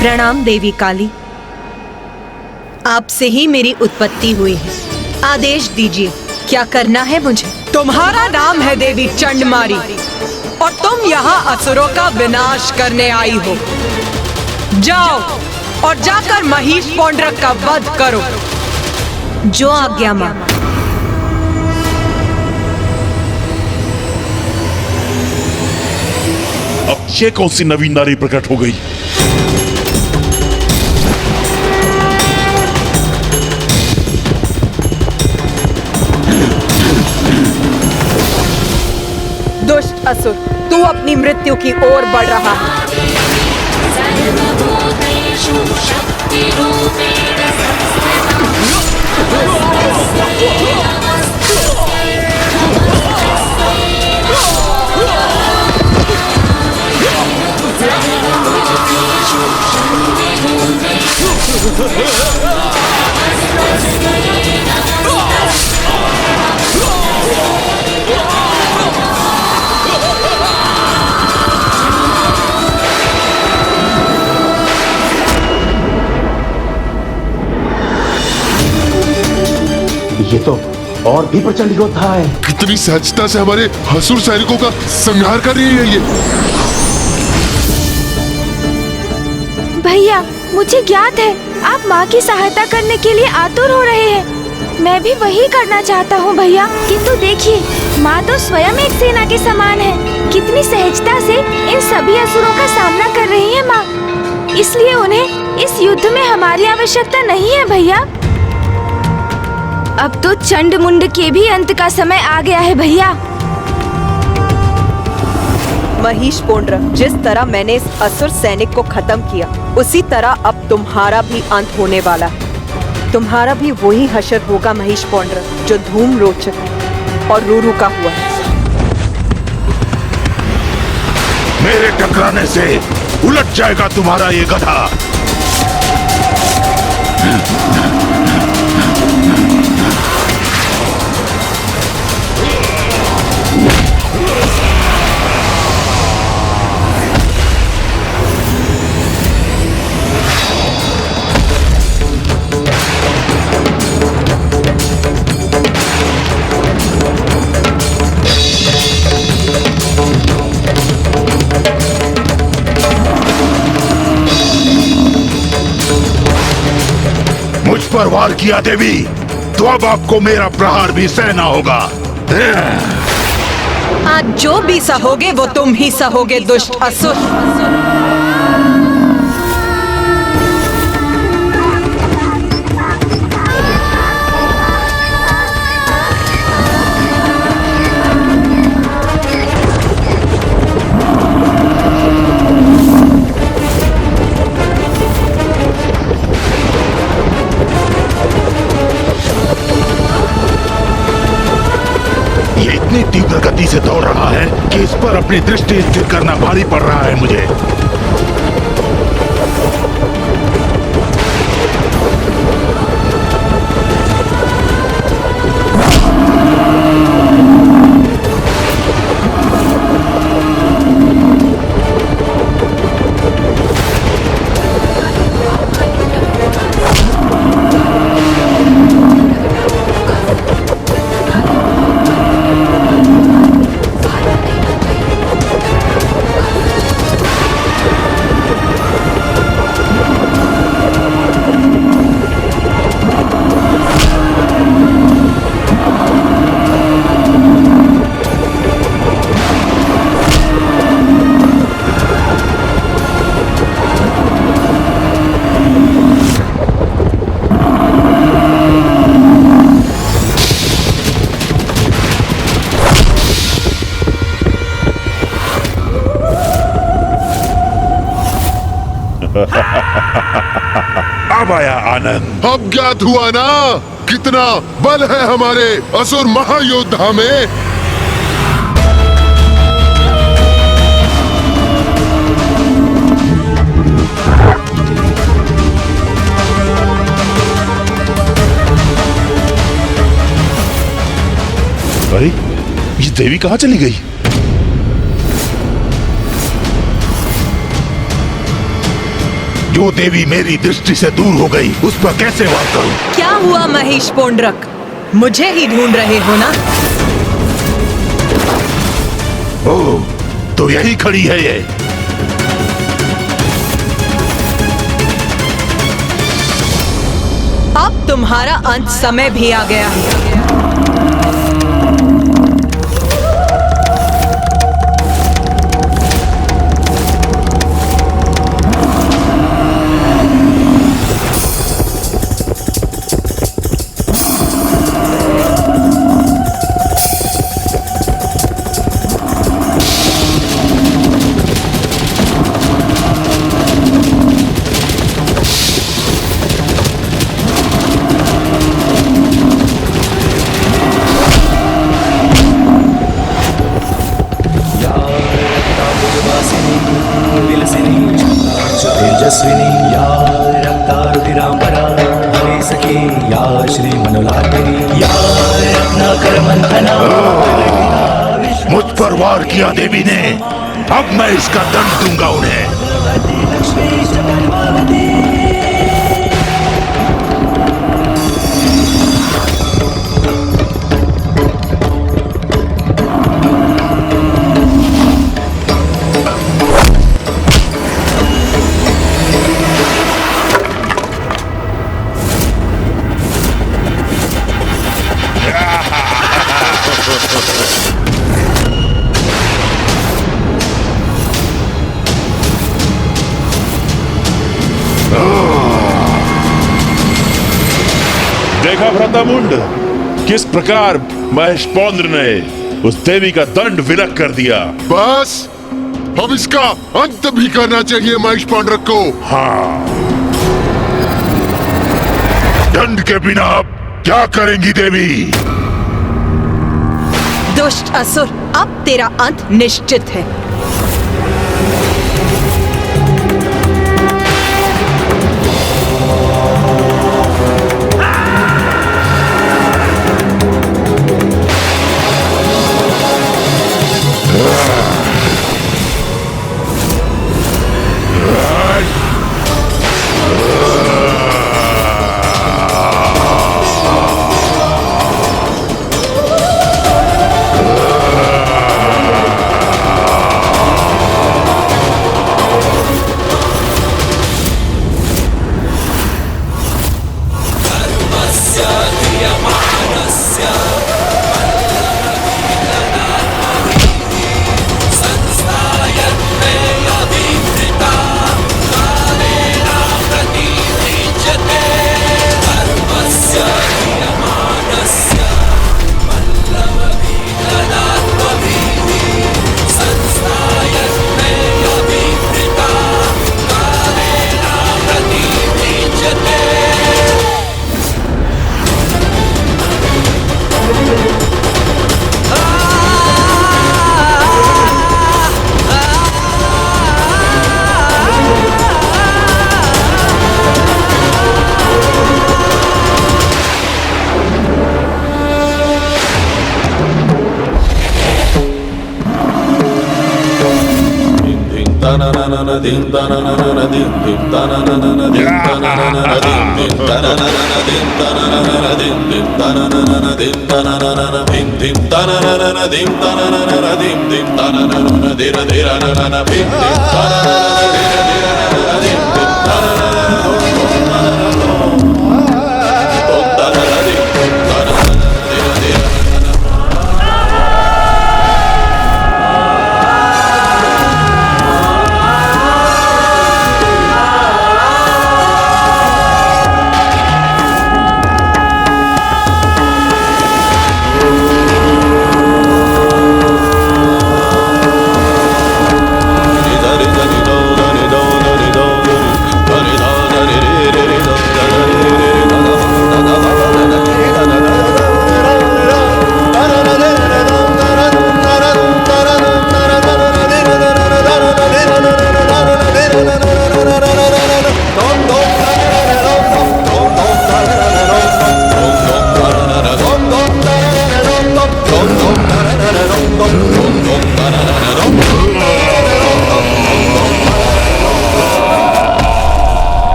प्रणाम देवी काली, आपसे ही मेरी उत्पत्ति हुई है। आदेश दीजिए, क्या करना है मुझे? तुम्हारा नाम है देवी चंडमारी और तुम यहाँ असुरों का विनाश करने आई हो। जाओ और जाकर महिष पौंड्रक का वध करो। जो आज्ञा मां। अब ये कौन सी नवीन नारी प्रकट हो गई? दुष्ट असुर, तू अपनी मृत्यु की ओर बढ़ रहा है। तो और भी प्रचंड योद्धा है। कितनी सहजता से हमारे असुर सैनिकों का संहार कर रही है ये। भैया, मुझे ज्ञात है आप माँ की सहायता करने के लिए आतुर हो रहे हैं। मैं भी वही करना चाहता हूँ भैया, किंतु देखिए माँ तो स्वयं एक सेना के समान है। कितनी सहजता से इन सभी असुरों का सामना कर रही है माँ। इसलिए उन्हें इस युद्ध में हमारी आवश्यकता नहीं है भैया। अब तो चंड मुंड के भी अंत का समय आ गया है भैया। महिष पोंड्र, जिस तरह मैंने इस असुर सैनिक को खत्म किया, उसी तरह अब तुम्हारा भी अंत होने वाला है। तुम्हारा भी वही हशर होगा महिष पोंड्र, जो धूम्रलोचन और रूरू का हुआ है। मेरे टकराने से उलट जाएगा तुम्हारा ये गधा। मुझ पर वार किया देवी, तो अब आपको मेरा प्रहार भी सहना होगा। आज जो भी सहोगे वो तुम ही सहोगे दुष्ट असुर। इतनी तीव्र गति से दौड़ रहा है कि इस पर अपनी दृष्टि स्थिर करना भारी पड़ रहा है मुझे। अब आया आनंद। अब ज्ञात हुआ ना कितना बल है हमारे असुर महायोद्धा में। अरे ये देवी कहाँ चली गई? जो देवी मेरी दृष्टि से दूर हो गई, उस पर कैसे वार करूं? क्या हुआ महिष पोंड्रक, मुझे ही ढूंढ रहे हो ना? ओह, तो यही खड़ी है ये। अब तुम्हारा अंत समय भी आ गया है। तेजस्विनी या रक्तारुधिरांबरा, हरे सखी या श्री मनोलालिनी या रत्नाकर मंथना। मुझ पर वार किया देवी ने, अब मैं इसका दंड दूंगा उन्हें। देखा भ्रातामुंड, किस प्रकार महेशपौंद्र ने उस देवी का दंड विलक कर दिया। बस अब इसका अंत भी करना चाहिए महेशपौंद्र को। हाँ, दंड के बिना अब क्या करेंगी देवी? दुष्ट असुर, अब तेरा अंत निश्चित है।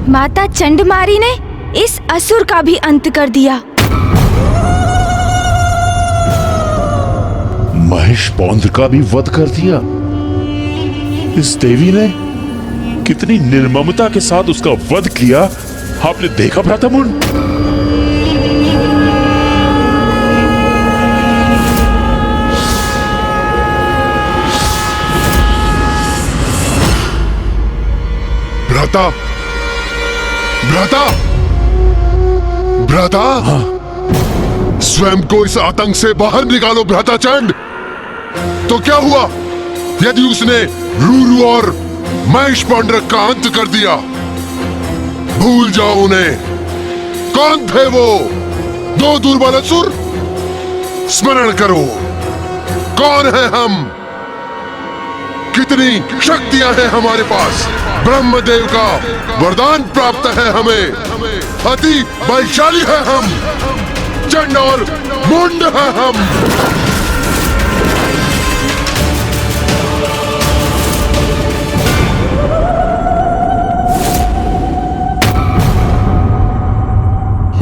माता चंडमारी ने इस असुर का भी अंत कर दिया। महेशपौंद्र का भी वध कर दिया। इस देवी ने कितनी निर्ममता के साथ उसका वध किया, आपने देखा भ्रातामुंड? भ्राता, भ्राता, भ्राता, हाँ? स्वयं को इस आतंक से बाहर निकालो भ्राता चंड। तो क्या हुआ यदि उसने रूरू और महेशपौंद्र का अंत कर दिया? भूल जाओ उन्हें। कौन थे वो दो दुर्बल असुर? स्मरण करो, कौन है हम, कितनी शक्तियां हैं हमारे पास। ब्रह्मदेव का वरदान प्राप्त है हमें, अति बलशाली है हम, चंड और मुंड है हम।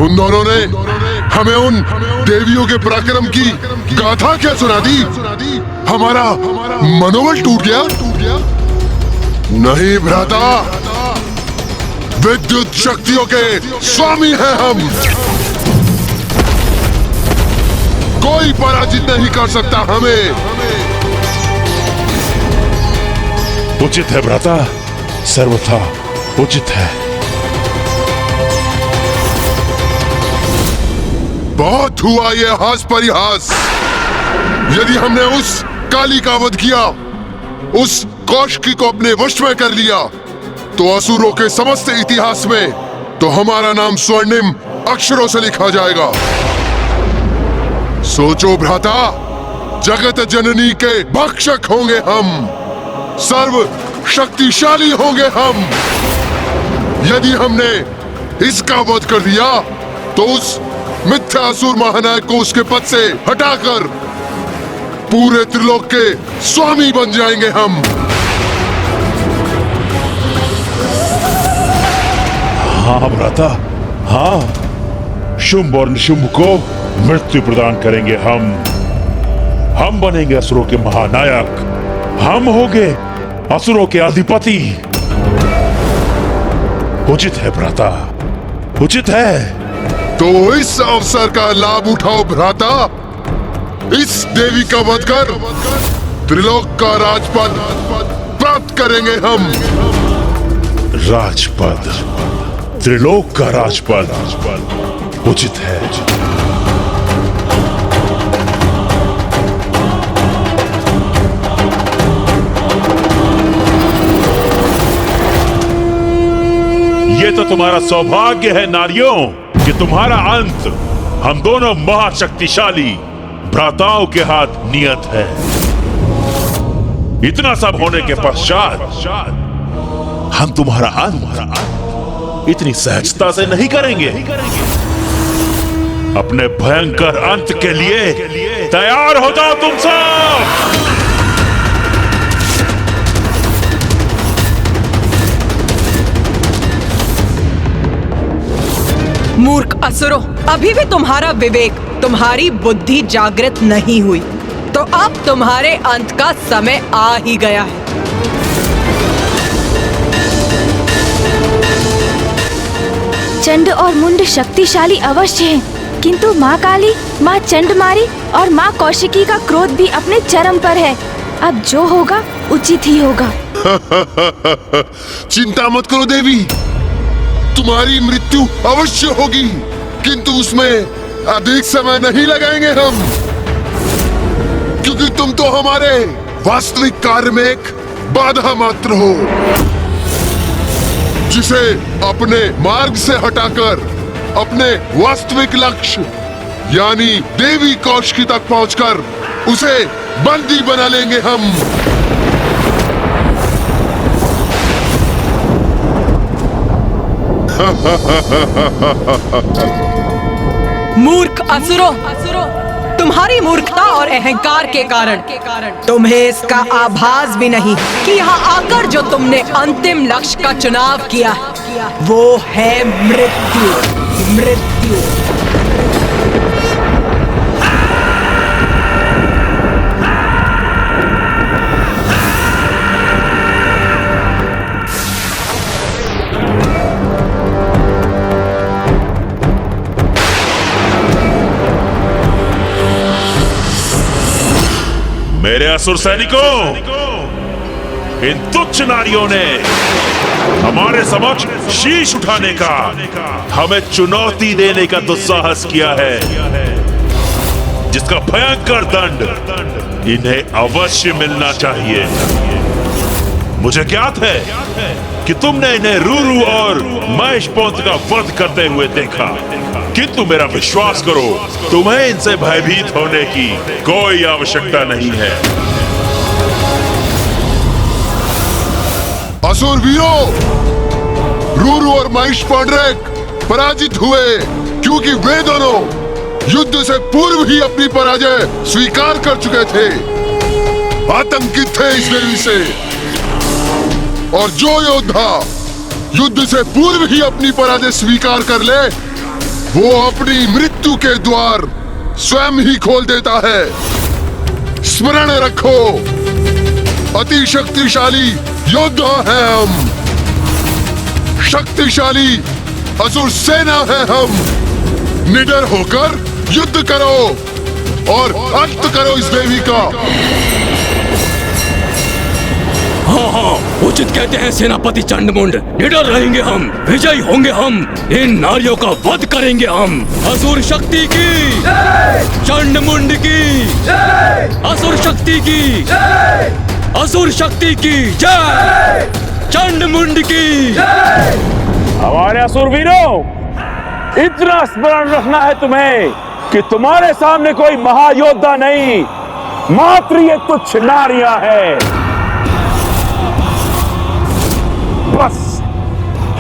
उन दोनों ने हमें उन देवियों के पराक्रम की गाथा क्या सुना दी? हमारा मनोबल टूट गया? नहीं भ्राता, विद्युत शक्तियों के स्वामी हैं हम। कोई पराजित नहीं कर सकता हमें। उचित है भ्राता, सर्वथा उचित है। बहुत हुआ ये हास परिहास। यदि हमने उस काली का वध किया, उस कौशिकी को अपने वश में कर लिया, तो असुरों के समस्त इतिहास में तो हमारा नाम स्वर्णिम अक्षरों से लिखा जाएगा। सोचो भ्राता, जगत जननी के भक्षक होंगे हम, सर्व शक्तिशाली होंगे हम। यदि हमने इसका वध कर दिया, तो उस मिथ्या असुर महानायक को उसके पद से हटाकर पूरे त्रिलोक के स्वामी बन जाएंगे हम। हाँ भ्राता, हाँ, शुंभ और निशुंभ को मृत्यु प्रदान करेंगे हम बनेंगे असुरों के महानायक, हम होंगे असुरों के अधिपति। उचित है भ्राता, उचित है। तो इस अवसर का लाभ उठाओ भ्राता। इस देवी का वध कर त्रिलोक का राजपद प्राप्त करेंगे हम। राजपद, त्रिलोक का राजपद उचित है। ये तो तुम्हारा सौभाग्य है नारियों, कि तुम्हारा अंत हम दोनों महाशक्तिशाली भ्राताओं के हाथ नियत है। इतना सब होने के पश्चात हम तुम्हारा अंत इतनी सहजता से नहीं करेंगे। अपने भयंकर अंत के लिए तैयार हो जाओ तुम सब। मूर्ख असुरों, अभी भी तुम्हारा विवेक, तुम्हारी बुद्धि जागृत नहीं हुई, तो अब तुम्हारे अंत का समय आ ही गया है। चंड और मुंड शक्तिशाली अवश्य हैं, किंतु माँ काली, माँ चंडमारी और माँ कौशिकी का क्रोध भी अपने चरम पर है। अब जो होगा उचित ही होगा। चिंता मत करो देवी, तुम्हारी मृत्यु अवश्य होगी, किंतु उसमें अधिक समय नहीं लगाएंगे हम, क्योंकि तुम तो हमारे वास्तविक कार्य में एक बाधा मात्र हो, जिसे अपने मार्ग से हटाकर अपने वास्तविक लक्ष्य यानी देवी कौशिकी तक पहुंचकर उसे बंदी बना लेंगे हम। मूर्ख असुरों, तुम्हारी मूर्खता और अहंकार के कारण तुम्हें इसका आभास भी नहीं कि यहाँ आकर जो तुमने अंतिम लक्ष्य का चुनाव किया, वो है मृत्यु। मृत्यु मेरे असुर सैनिकों, इन तुच्छ नारियों ने हमारे समक्ष शीश उठाने का, हमें चुनौती देने का दुस्साहस किया है, जिसका भयंकर दंड इन्हें अवश्य मिलना चाहिए। मुझे ज्ञात है कि तुमने इन्हें रूरू और महेशपोंत का वध करते हुए देखा, किंतु मेरा विश्वास करो, तुम्हें इनसे भयभीत होने की कोई आवश्यकता नहीं है। असुर वीरों, रूरू और महेशपोंड्रेक पराजित हुए, क्योंकि वे दोनों युद्ध से पूर्व ही अपनी पराजय स्वीकार कर चुके थे, आतंकित थे इस देवी से। और जो योद्धा युद्ध से पूर्व ही अपनी पराजय स्वीकार कर ले, वो अपनी मृत्यु के द्वार स्वयं ही खोल देता है। स्मरण रखो, अति शक्तिशाली योद्धा हैं हम, शक्तिशाली असुर सेना है हम। निडर होकर युद्ध करो और अंत करो इस देवी का। हाँ हाँ, उचित कहते हैं सेनापति चंडमुंड। निडर रहेंगे हम, विजयी होंगे हम, इन नारियों का वध करेंगे हम। असुर शक्ति की, चंडमुंड की, असुर शक्ति की, असुर शक्ति की जय, चंडमुंड की। हमारे असुर वीरों, इतना स्मरण रखना है तुम्हें कि तुम्हारे सामने कोई महायोद्धा नहीं, मात्र ये तुच्छ नारियां हैं। बस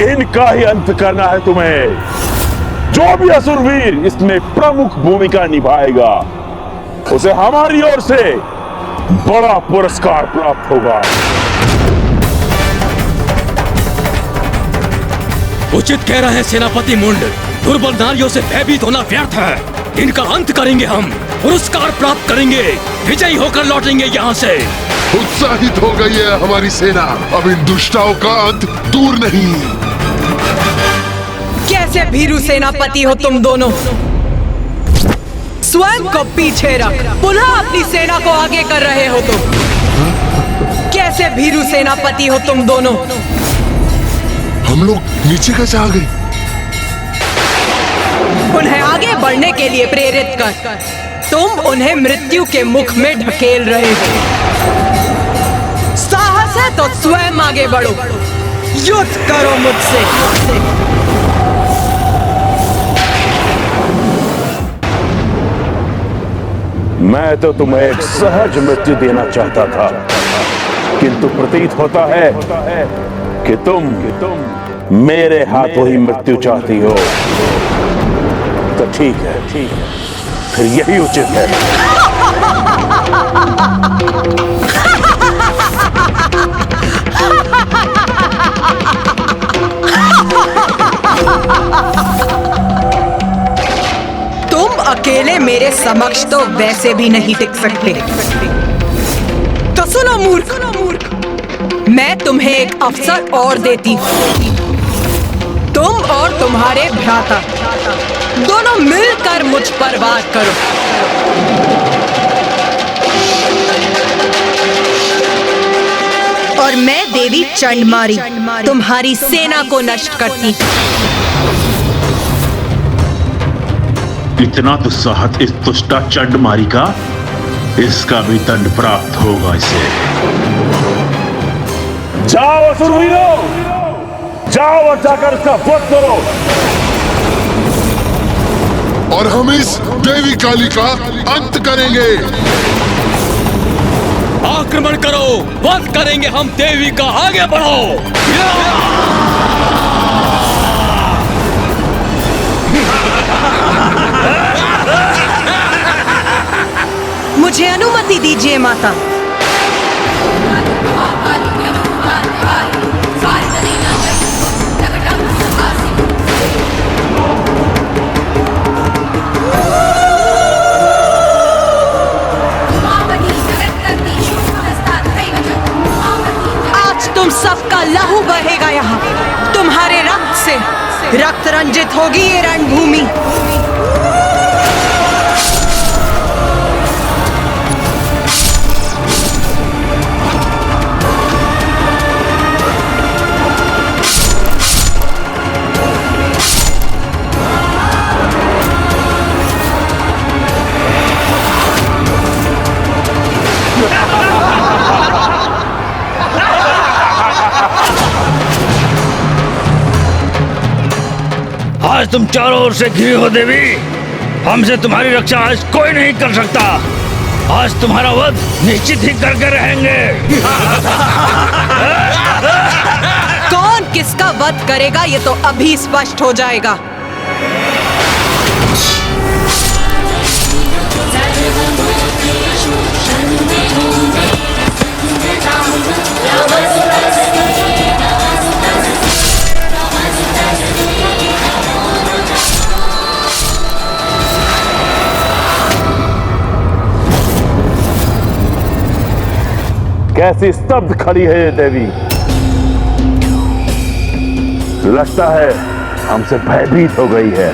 इनका ही अंत करना है तुम्हें। जो भी असुरवीर इसमें प्रमुख भूमिका निभाएगा, उसे हमारी ओर से बड़ा पुरस्कार प्राप्त होगा। उचित कह रहे हैं सेनापति मुंड। दुर्बल नारियों से भयभीत होना व्यर्थ है। इनका अंत करेंगे हम, पुरस्कार प्राप्त करेंगे, विजयी होकर लौटेंगे यहाँ से। उत्साहित हो गई है हमारी सेना, अब इन दुष्टाओं का अंत दूर नहीं। कैसे भीरू सेनापति हो तुम दोनों? स्वयं को पीछे रख पुनः अपनी सेना को आगे कर रहे हो तुम। कैसे भीरू सेनापति हो तुम दोनों? हम लोग नीचे कैसे आ गए? उन्हें आगे बढ़ने के लिए प्रेरित कर तुम उन्हें मृत्यु के मुख में ढकेल रहे हो। साहस है तो स्वयं आगे बढ़ो, युद्ध करो मुझसे। मैं तो तुम्हें एक सहज मृत्यु देना चाहता था, किंतु प्रतीत होता है कि तुम मेरे हाथों ही मृत्यु चाहती हो। तो ठीक है, फिर यही उचित है। तुम अकेले मेरे समक्ष तो वैसे भी नहीं टिक सकते। तो सुनो मूर्ख, मैं तुम्हें एक अवसर और देती हूँ। तुम और तुम्हारे भ्राता दोनों मिलकर मुझ पर वार करो। और मैं देवी चंडमारी तुम्हारी सेना को नष्ट करती। इतना दुस्साहस इस दुष्टा चंडमारी का, इसका भी दंड प्राप्त होगा इसे। जाओ असुरवीरों, जाओ और जाकर इसका वध करो। और हम इस देवी काली का अंत करेंगे। आक्रमण करो, वध करेंगे हम देवी का, आगे बढ़ो। मुझे अनुमति दीजिए माता। आज तुम सबका लहू बहेगा यहाँ। तुम्हारे रक्त से रक्त रंजित होगी ये रणभूमि। आज तुम चारों ओर से घिरी हो देवी, हमसे तुम्हारी रक्षा आज कोई नहीं कर सकता। आज तुम्हारा वध निश्चित ही करके रहेंगे। कौन किसका वध करेगा ये तो अभी स्पष्ट हो जाएगा। कैसी स्तब्ध खड़ी है ये देवी। लगता है हमसे भयभीत हो गई है।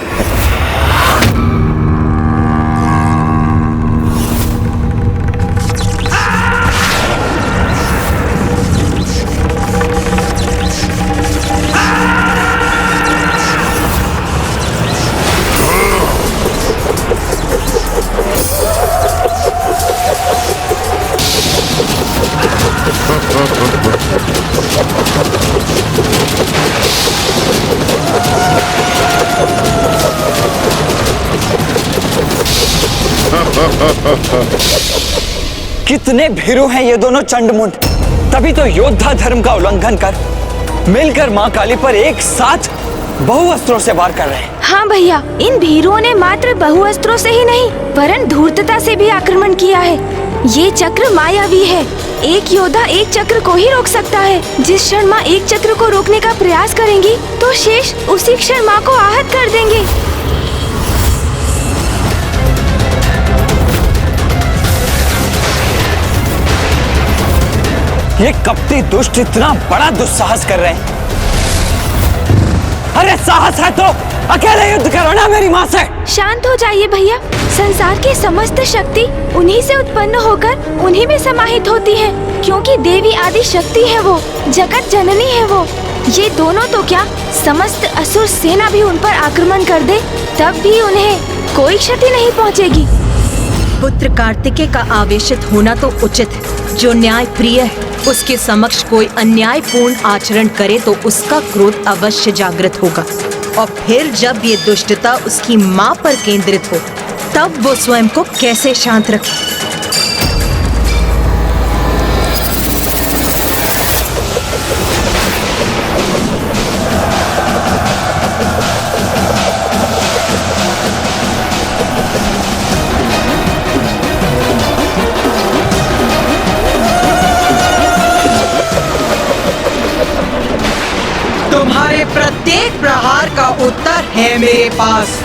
कितने भीरू हैं ये दोनों चंडमुंड। तभी तो योद्धा धर्म का उल्लंघन कर मिलकर मां काली पर एक साथ बहुअस्त्रों से वार कर रहे हैं। हाँ भैया, इन भीरुओं ने मात्र बहुअस्त्रों से ही नहीं वरन धूर्तता से भी आक्रमण किया है। ये चक्र मायावी है। एक योद्धा एक चक्र को ही रोक सकता है। जिस क्षण माँ एक चक्र को रोकने का प्रयास करेंगी तो शेष उसी क्षण माँ को आहत कर देंगे। ये कपटी दुष्ट इतना बड़ा दुस्साहस कर रहे हैं। अरे साहस है तो अकेले युद्ध करो ना मेरी माँ से। शांत हो जाइए भैया। संसार की समस्त शक्ति उन्हीं से उत्पन्न होकर उन्हीं में समाहित होती है, क्योंकि देवी आदि शक्ति है वो, जगत जननी है वो। ये दोनों तो क्या, समस्त असुर सेना भी उन पर आक्रमण कर दे तब भी उन्हें कोई क्षति नहीं पहुँचेगी। पुत्र कार्तिकेय का आवेशित होना तो उचित है। जो न्याय प्रिय है उसके समक्ष कोई अन्यायपूर्ण आचरण करे तो उसका क्रोध अवश्य जागृत होगा, और फिर जब ये दुष्टता उसकी माँ पर केंद्रित हो तब वो स्वयं को कैसे शांत रखे। तुम्हारे प्रत्येक प्रहार का उत्तर है मेरे पास।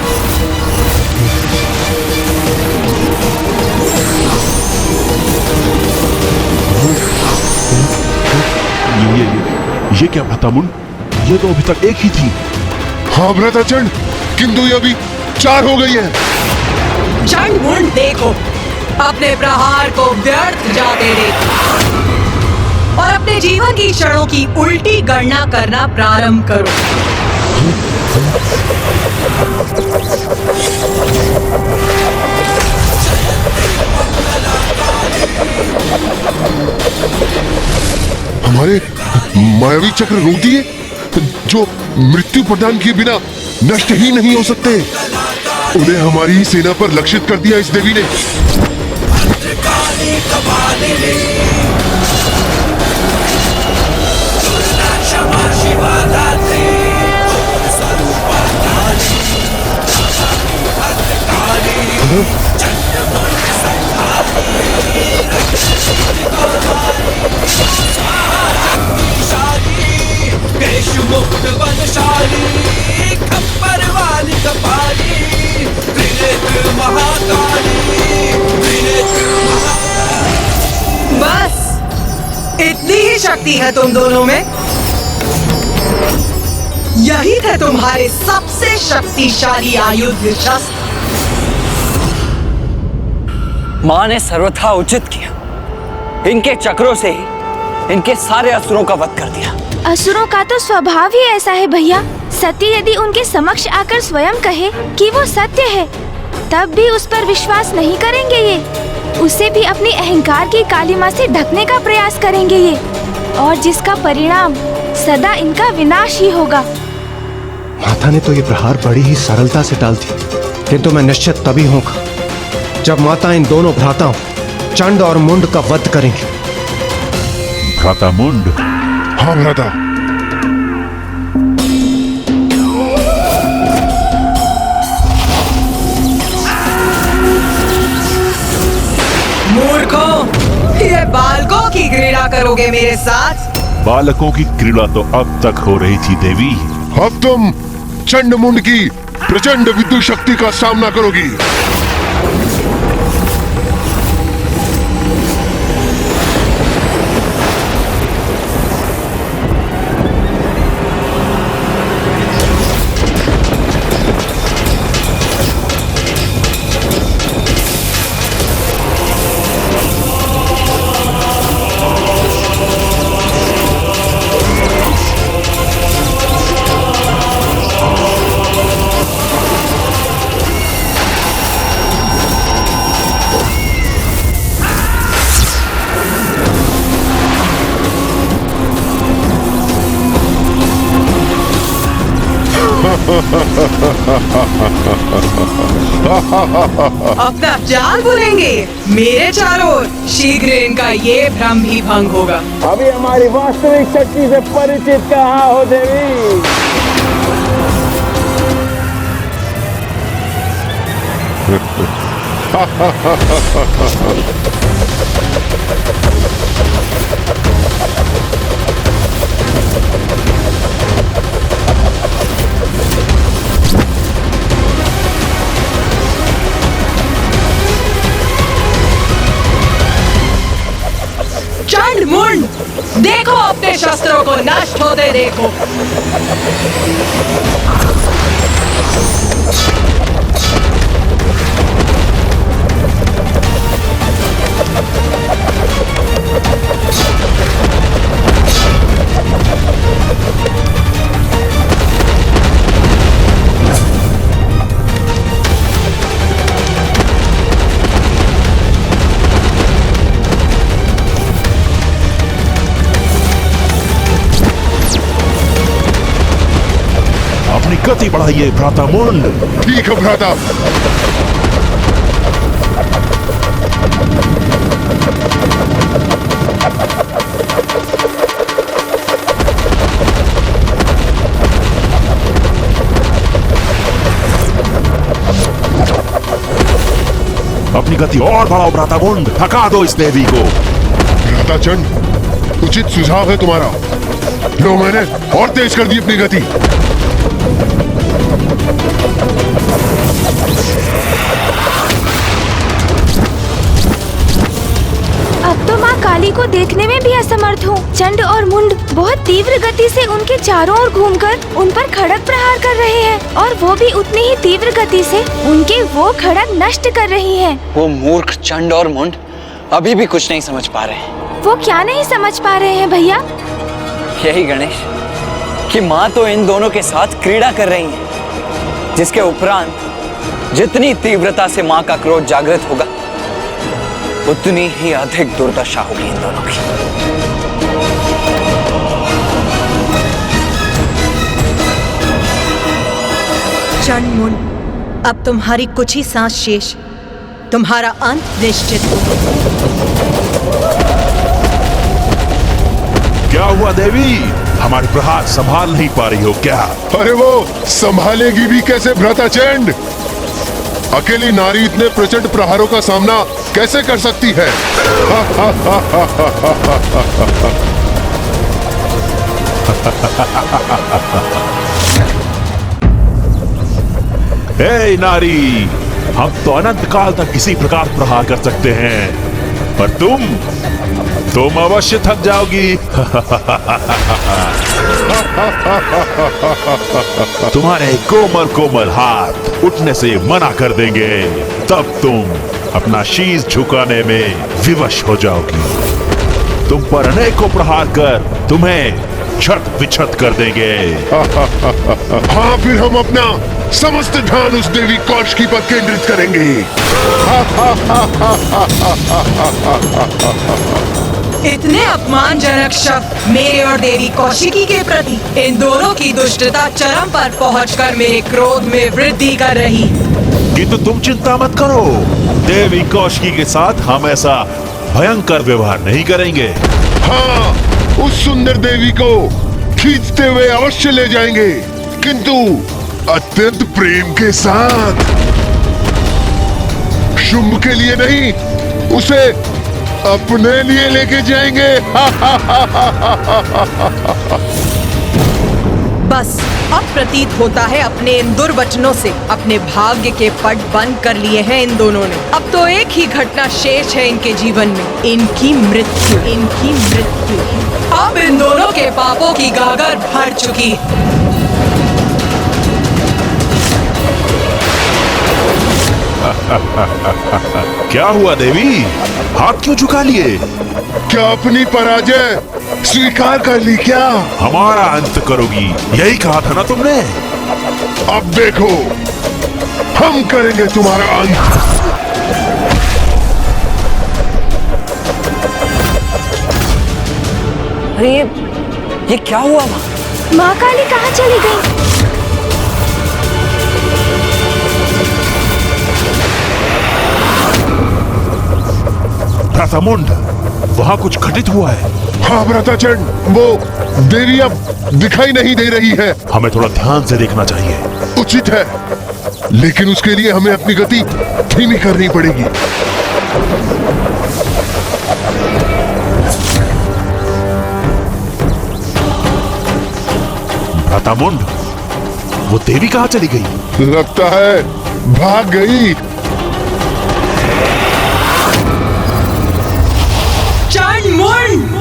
ये क्या भ्रातामुंड, ये तो अभी तक एक ही थी। हाँ भ्राताचंड, किंतु ये अभी 4 हो गई है। चंडमुंड देखो, अपने प्रहार को व्यर्थ जाते देखो और अपने जीवन की क्षणों की उल्टी गणना करना प्रारंभ करो। हमारे मायावी चक्र रोक दिए, जो मृत्यु प्रदान किए बिना नष्ट ही नहीं हो सकते। उन्हें हमारी ही सेना पर लक्षित कर दिया इस देवी ने। बस इतनी ही शक्ति है तुम दोनों में। यही थे तुम्हारे सबसे शक्तिशाली आयुध शस्त्र। माँ ने सर्वथा उचित किया। इनके चक्रों से ही इनके सारे असुरों का वध कर दिया। असुरों का तो स्वभाव ही ऐसा है भैया। सती यदि उनके समक्ष आकर स्वयं कहे कि वो सत्य है, तब भी उस पर विश्वास नहीं करेंगे ये। उसे भी अपनी अहंकार की कालिमा से ढकने का प्रयास करेंगे ये, और जिसका परिणाम सदा इनका विनाश ही होगा। माता ने तो ये प्रहार बड़ी ही सरलता से टाल दी, किंतु मैं निश्चित तभी होगा जब माता इन दोनों भ्राताओं चंड और मुंड का वध करेंगे। भ्राता मुंड? हाँ भ्राता। मूर्खों, ये बालकों की क्रीड़ा करोगे मेरे साथ? बालकों की क्रीड़ा तो अब तक हो रही थी देवी। अब तुम चंडमुंड की प्रचंड विद्युत शक्ति का सामना करोगी। अपना जाल बुनेंगे मेरे चारों ओर। शीघ्र इनका ये भ्रम भी भंग होगा। अभी हमारी वास्तविक शक्ति से परिचित कहाँ हो देवी? चंड मुंड, देखो अपने शस्त्रों को नष्ट होते देखो। अपनी गति बढ़ाइए भ्राता मुंड। ठीक है भ्राता। अपनी गति और बढ़ाओ भ्राता मुंड, थका दो इस देवी को। भ्राता चंड, उचित सुझाव है तुम्हारा। लो, मैंने और तेज कर दी अपनी गति। अब तो माँ काली को देखने में भी असमर्थ हूँ। चंड और मुंड बहुत तीव्र गति से उनके चारों ओर घूमकर उन पर खड़ग प्रहार कर रहे हैं, और वो भी उतनी ही तीव्र गति से उनके वो खड़ग नष्ट कर रही हैं। वो मूर्ख चंड और मुंड अभी भी कुछ नहीं समझ पा रहे। वो क्या नहीं समझ पा रहे हैं भैया? यही गणेश कि माँ तो इन दोनों के साथ क्रीड़ा कर रही है, जिसके उपरांत जितनी तीव्रता से माँ का क्रोध जागृत होगा उतनी ही अधिक दुर्दशा होगी इन दोनों की। चंड मुंड, अब तुम्हारी कुछ ही सांस शेष, तुम्हारा अंत निश्चित हो। क्या हुआ देवी? हमारे प्रहार संभाल नहीं पा रही हो क्या? अरे वो संभालेगी भी कैसे भ्राता चंड? अकेली नारी इतने प्रचंड प्रहारों का सामना कैसे कर सकती है? हे नारी, हम तो अनंत काल तक इसी प्रकार प्रहार कर सकते हैं, पर तुम अवश्य थक जाओगी। तुम्हारे कोमल कोमल हाथ उठने से मना कर देंगे, तब तुम अपना शीश झुकाने में विवश हो जाओगी। तुम पर अनेकों प्रहार कर तुम्हें छत विछत कर देंगे। हाँ, फिर हम अपना समस्त ध्यान उस देवी कौशिकी पर केंद्रित करेंगे। इतने अपमानजनक शब्द मेरे और देवी कौशिकी के प्रति, इन दोनों की दुष्टता चरम पर पहुंचकर मेरे क्रोध में वृद्धि कर रही। किंतु तुम चिंता मत करो, देवी कौशिकी के साथ हम ऐसा भयंकर व्यवहार नहीं करेंगे। हाँ, उस सुंदर देवी को खींचते हुए अवश्य ले जाएंगे, किंतु अत्यंत प्रेम के साथ। शुंभ के लिए नहीं, उसे अपने लिए लेके जाएंगे। बस अब प्रतीत होता है अपने इन दुर्वचनों से अपने भाग्य के पट बंद कर लिए हैं इन दोनों ने। अब तो एक ही घटना शेष है इनके जीवन में, इनकी मृत्यु। इनकी मृत्यु। अब इन दोनों के पापों की गागर भर चुकी है। क्या हुआ देवी, हाथ क्यों झुका लिए? क्या अपनी पराजय स्वीकार कर ली क्या? हमारा अंत करोगी, यही कहा था ना तुमने। अब देखो, हम करेंगे तुम्हारा अंत। अरे ये क्या हुआ? माँ काली कहाँ चली गई? भ्रातामुंड, वहाँ कुछ घटित हुआ है। हाँ भ्राताचंड, वो देवी अब दिखाई नहीं दे रही है। हमें थोड़ा ध्यान से देखना चाहिए। उचित है, लेकिन उसके लिए हमें अपनी गति धीमी करनी पड़ेगी। भ्रातामुंड, वो देवी कहाँ चली गई? लगता है भाग गई। चंडमुंड!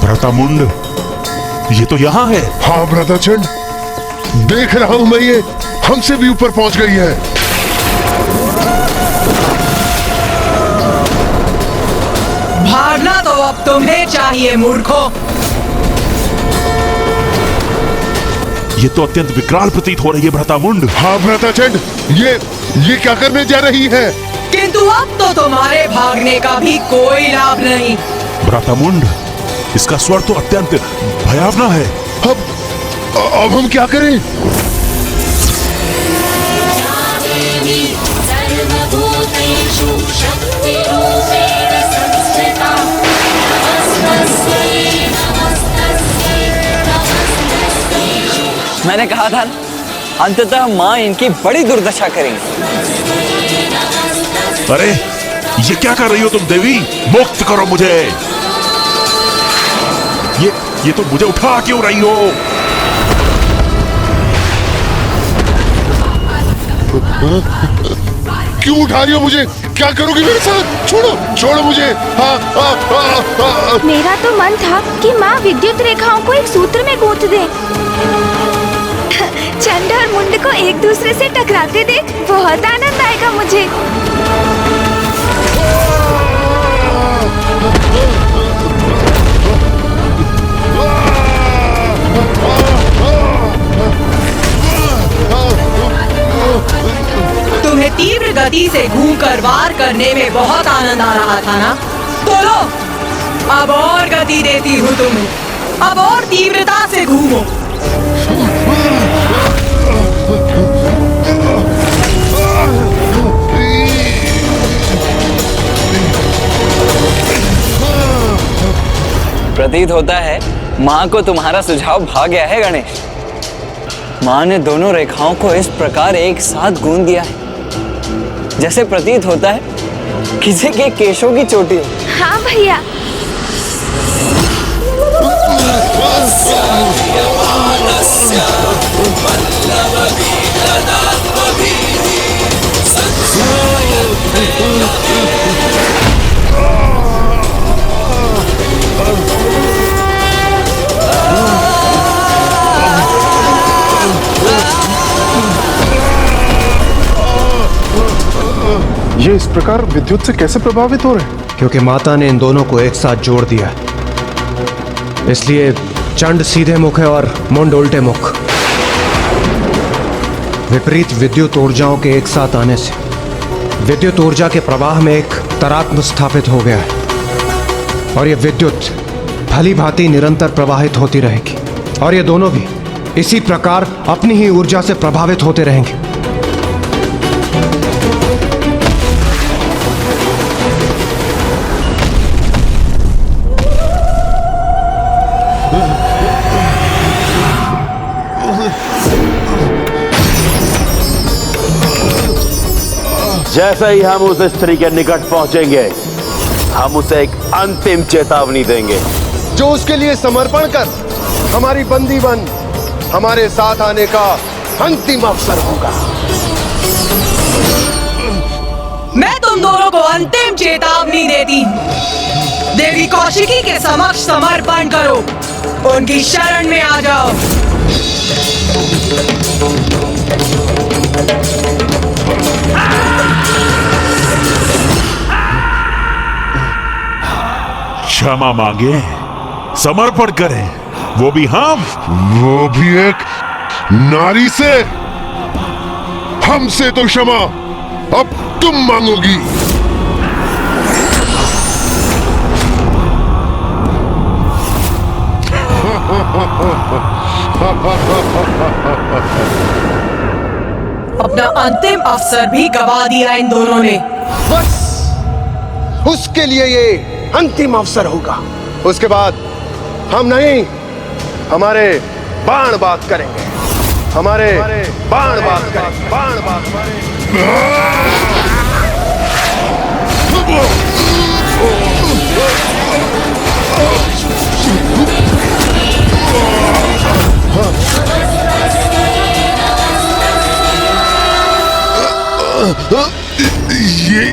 भ्रातामुंड, ये तो यहाँ है। हाँ भ्राताचंड, देख रहा हूँ मैं, ये हमसे भी ऊपर पहुंच गई है। भागना तो अब तुम्हें चाहिए मूर्खों। ये तो अत्यंत विकराल प्रतीत हो रही है भ्रातामुंड। हाँ भ्राताचंड, ये क्या करने जा रही है? किंतु अब तो तुम्हारे भागने का भी कोई लाभ नहीं। भ्रातामुंड, इसका स्वर तो अत्यंत भयावना है। अब हम क्या करें? मैंने कहा था अंततः माँ इनकी बड़ी दुर्दशा करेंगी। अरे ये क्या कर रही हो तुम देवी? मुक्त करो मुझे। ये तो मुझे उठा क्यों रही हो? क्यों उठा रही हो मुझे? क्या करोगी मेरे साथ? छोड़ो मुझे। मेरा तो मन था कि माँ विद्युत रेखाओं को एक सूत्र में गूंथ दे। चंड और मुंड को एक दूसरे से टकराते देख बहुत आनंद आएगा मुझे। तुम्हें तीव्र गति से घूमकर वार करने में बहुत आनंद आ रहा था ना? तो लो, अब और गति देती हूँ तुम्हें। अब और तीव्रता से घूमो। प्रतीत होता है माँ को तुम्हारा सुझाव भा गया है गणेश। माँ ने दोनों रेखाओं को इस प्रकार एक साथ गूंथ दिया है जैसे प्रतीत होता है किसी के केशों की चोटी। हाँ भैया। ये इस प्रकार विद्युत से कैसे प्रभावित हो रहे हैं? क्योंकि माता ने इन दोनों को एक साथ जोड़ दिया है। इसलिए चंड सीधे मुख है और मुंड उल्टे मुख। विपरीत विद्युत ऊर्जाओं के एक साथ आने से विद्युत ऊर्जा के प्रवाह में एक तरात्म स्थापित हो गया है और ये विद्युत भली भांति निरंतर प्रवाहित होती रहेगी और ये दोनों भी इसी प्रकार अपनी ही ऊर्जा से प्रभावित होते रहेंगे। जैसे ही हम उस स्त्री के निकट पहुंचेंगे, हम उसे एक अंतिम चेतावनी देंगे जो उसके लिए समर्पण कर हमारी बंदी बन हमारे साथ आने का अंतिम अवसर होगा। मैं तुम दोनों को अंतिम चेतावनी देती हूँ। देवी कौशिकी के समक्ष समर्पण करो, उनकी शरण में आ जाओ। क्षमा मांगे, समर्पण करें, वो भी एक नारी से। हमसे तो क्षमा अब तुम मांगोगी। अपना अंतिम अवसर भी गवा दिया इन दोनों ने। बस उसके लिए ये अंतिम अवसर होगा। उसके बाद हम नहीं, हमारे बाण बात करेंगे, हमारे बाण बात करेंगे, बाण बात करेंगे।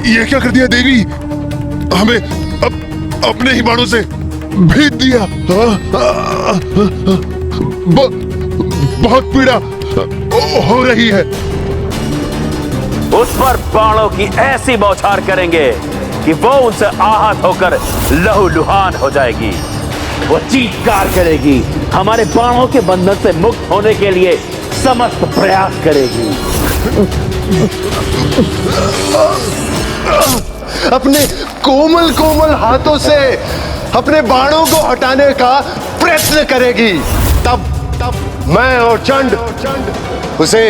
ये क्या कर दिया देवी? हमें अपने ही बाणों से भेद दिया। बहुत पीड़ा हो रही है। उस पर बाणों की ऐसी बौछार करेंगे कि वो उनसे आहत होकर लहूलुहान हो जाएगी। वो चीत्कार करेगी, हमारे बाणों के बंधन से मुक्त होने के लिए समस्त प्रयास करेगी। अपने कोमल कोमल हाथों से अपने बाणों को हटाने का प्रयत्न करेगी। तब मैं और चंड उसे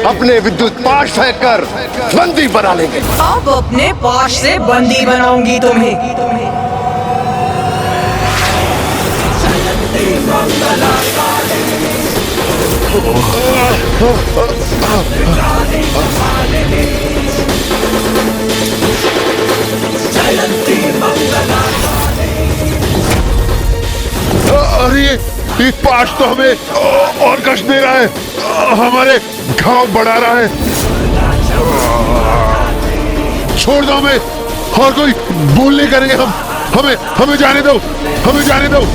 अपने विद्युत पाश फेंक कर बंदी बना लेंगे। अब अपने पाश से बंदी बनाऊंगी तुम्हें। अरे ये पाश तो हमें और कष्ट दे रहा है, हमारे घाव बढ़ा रहा है। छोड़ दो हमें, और कोई बोल नहीं करेंगे हम। हमें जाने दो, हमें जाने दो।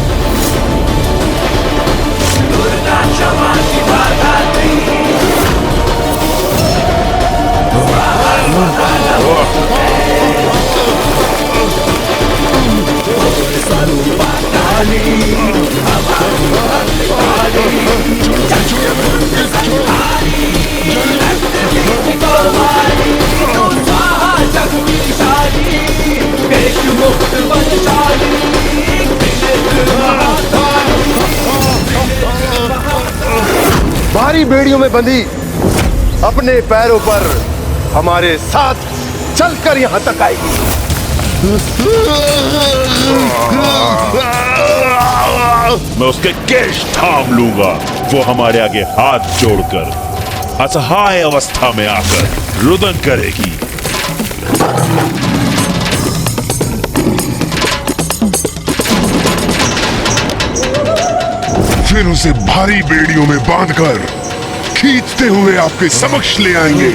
भारी बेड़ियों में बंधी अपने पैरों पर हमारे साथ चलकर यहां तक आएगी। मैं उसके केश थाम लूंगा। वो हमारे आगे हाथ जोड़कर असहाय अवस्था में आकर रुदन करेगी। फिर उसे भारी बेड़ियों में बांधकर खींचते हुए आपके समक्ष ले आएंगे।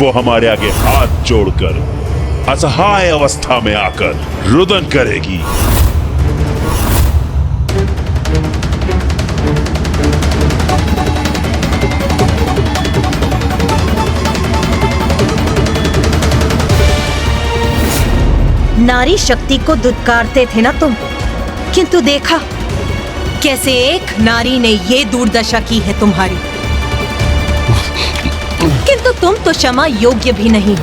वो हमारे आगे हाथ जोड़कर असहाय अवस्था में आकर रुदन करेगी। नारी शक्ति को दुत्कारते थे ना तुम, किंतु देखा कैसे एक नारी ने ये दुर्दशा की है तुम्हारी। किंतु तुम तो क्षमा योग्य भी नहीं।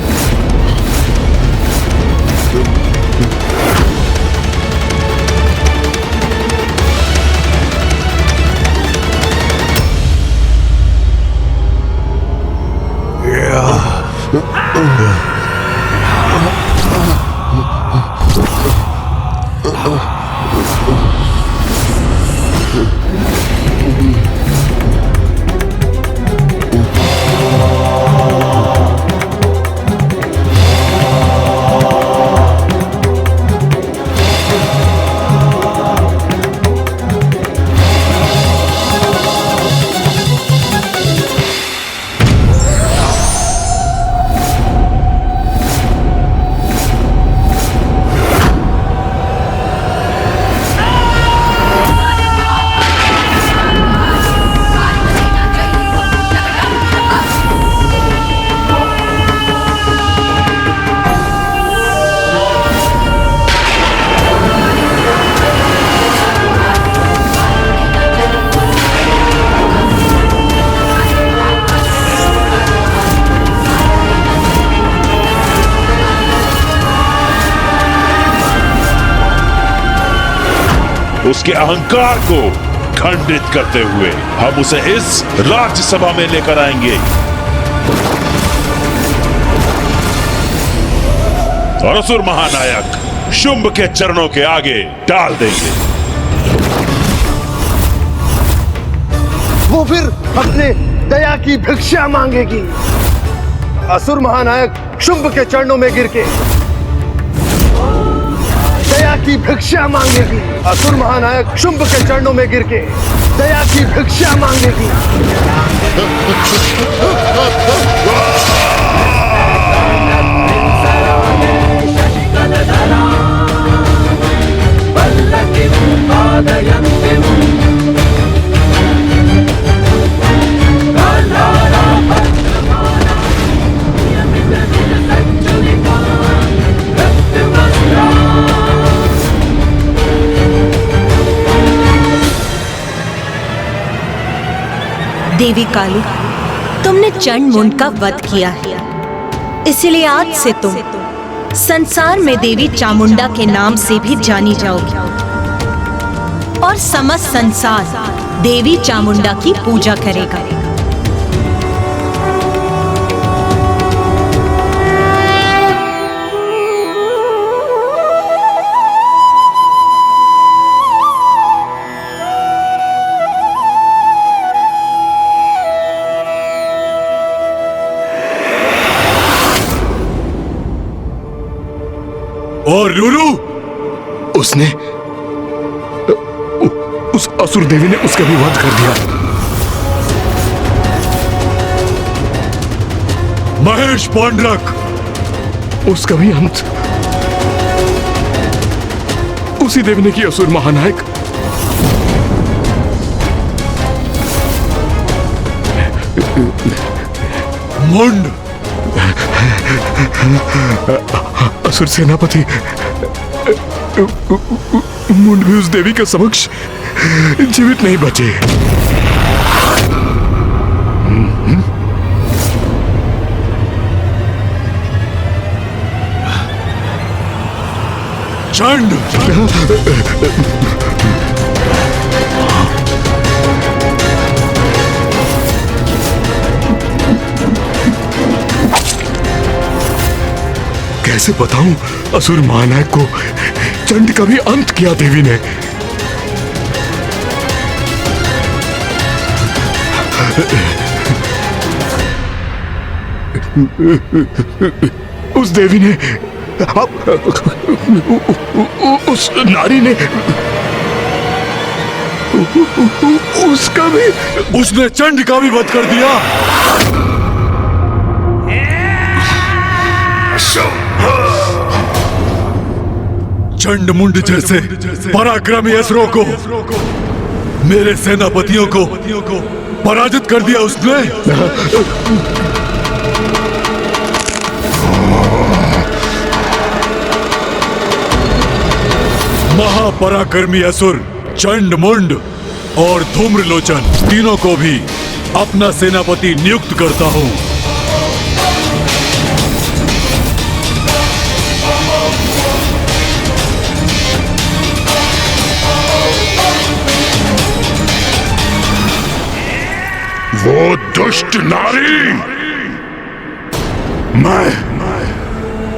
उसके अहंकार को खंडित करते हुए हम उसे इस राज्यसभा में लेकर आएंगे और असुर महानायक शुंभ के चरणों के आगे डाल देंगे। वो फिर अपने दया की भिक्षा मांगेगी। असुर महानायक शुंभ के चरणों में गिर के दया की भिक्षा मांगेगी। असुर महानायक शुंभ के चरणों में गिर के दया की भिक्षा मांगेगी। देवी काली, तुमने चंड मुंड का वध किया है, इसलिए आज से तुम संसार में देवी चामुंडा के नाम से भी जानी जाओगी और समस्त संसार देवी चामुंडा की पूजा करेगा। और लूलू, उसने उस असुर देवी ने उसका भी वध कर दिया। महेश पांडरक, उसका भी अंत उसी देवी ने किया। असुर महानायक, मुंड, असुर सेनापति मुंड भी उस देवी के समक्ष जीवित नहीं बचे। चंड, कैसे बताऊं असुर महानायक को चंड का भी अंत किया देवी ने। उस देवी ने, उस नारी ने, उसका भी, उसने चंड का भी वध कर दिया। चंड मुंड जैसे पराक्रमी असुरों को, मेरे सेनापतियों को पराजित कर दिया उसने। महापराक्रमी असुर चंड मुंड और धूम्रलोचन तीनों को भी अपना सेनापति नियुक्त करता हूं। वो दुष्ट नारी,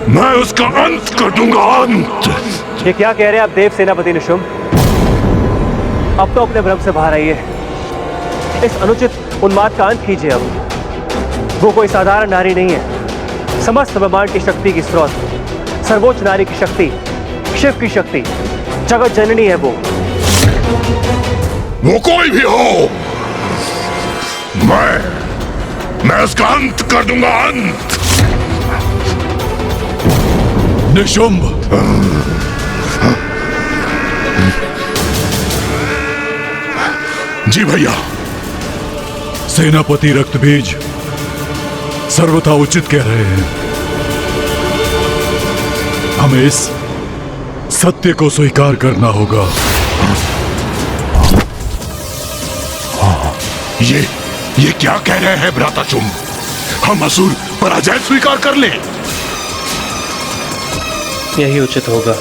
मैं उसका अंत कर दूंगा, अंत। ये क्या कह रहे हैं आप देव सेनापति निशुंभ? अब तो अपने भ्रम से बाहर आइए। इस अनुचित उन्माद का अंत कीजिए। अब वो कोई साधारण नारी नहीं है, समस्त ब्रह्मांड की शक्ति की स्रोत, सर्वोच्च नारी की शक्ति, शिव की शक्ति, जगत जननी है वो कोई भी हो, मैं उसका अंत कर दूंगा, अंत। निशुंभ, जी भैया। सेनापति रक्तबीज सर्वथा उचित कह रहे हैं। हमें इस सत्य को स्वीकार करना होगा। ये क्या कह रहे हैं भ्राताचुंब? हम असुर पराजय स्वीकार कर लें? यही उचित होगा।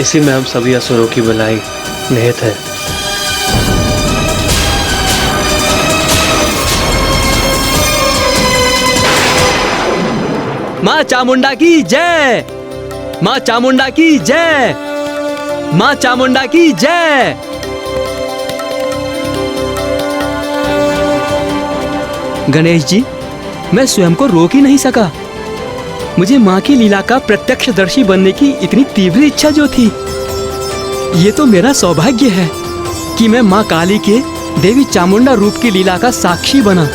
इसी में हम सभी असुरों की भलाई निहित है। माँ चामुंडा की जय, माँ चामुंडा की जय, माँ चामुंडा की जय। गणेश जी, मैं स्वयं को रोक ही नहीं सका। मुझे माँ की लीला का प्रत्यक्षदर्शी बनने की इतनी तीव्र इच्छा जो थी, ये तो मेरा सौभाग्य है कि मैं माँ काली के देवी चामुंडा रूप की लीला का साक्षी बना।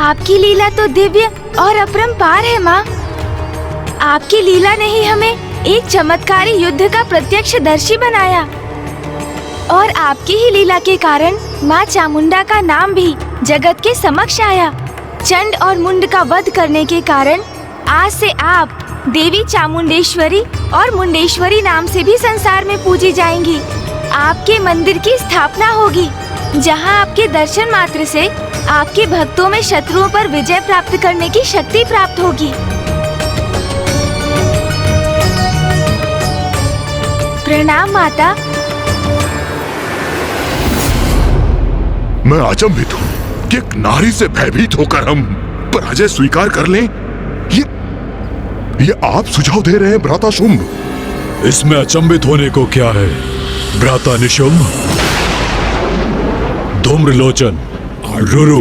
आपकी लीला तो दिव्य और अपरंपार है माँ। आपकी लीला ने ही हमें एक चमत्कारी युद्ध का प्रत्यक्षदर्शी बनाया और आपकी ही लीला के कारण माँ चामुंडा का नाम भी जगत के समक्ष आया। चंड और मुंड का वध करने के कारण आज से आप देवी चामुंडेश्वरी और मुंडेश्वरी नाम से भी संसार में पूजी जाएंगी। आपके मंदिर की स्थापना होगी, जहां आपके दर्शन मात्र से आपके भक्तों में शत्रुओं पर विजय प्राप्त करने की शक्ति प्राप्त होगी। प्रणाम माता। मैं अचंभित हूँ कि एक नारी से भयभीत होकर हम पराजय स्वीकार कर लें। ये आप सुझाव दे रहे हैं भ्राता शुंभ? इसमें अचंभित होने को क्या है भ्राता निशुंभ? धूम्रलोचन, रुरु,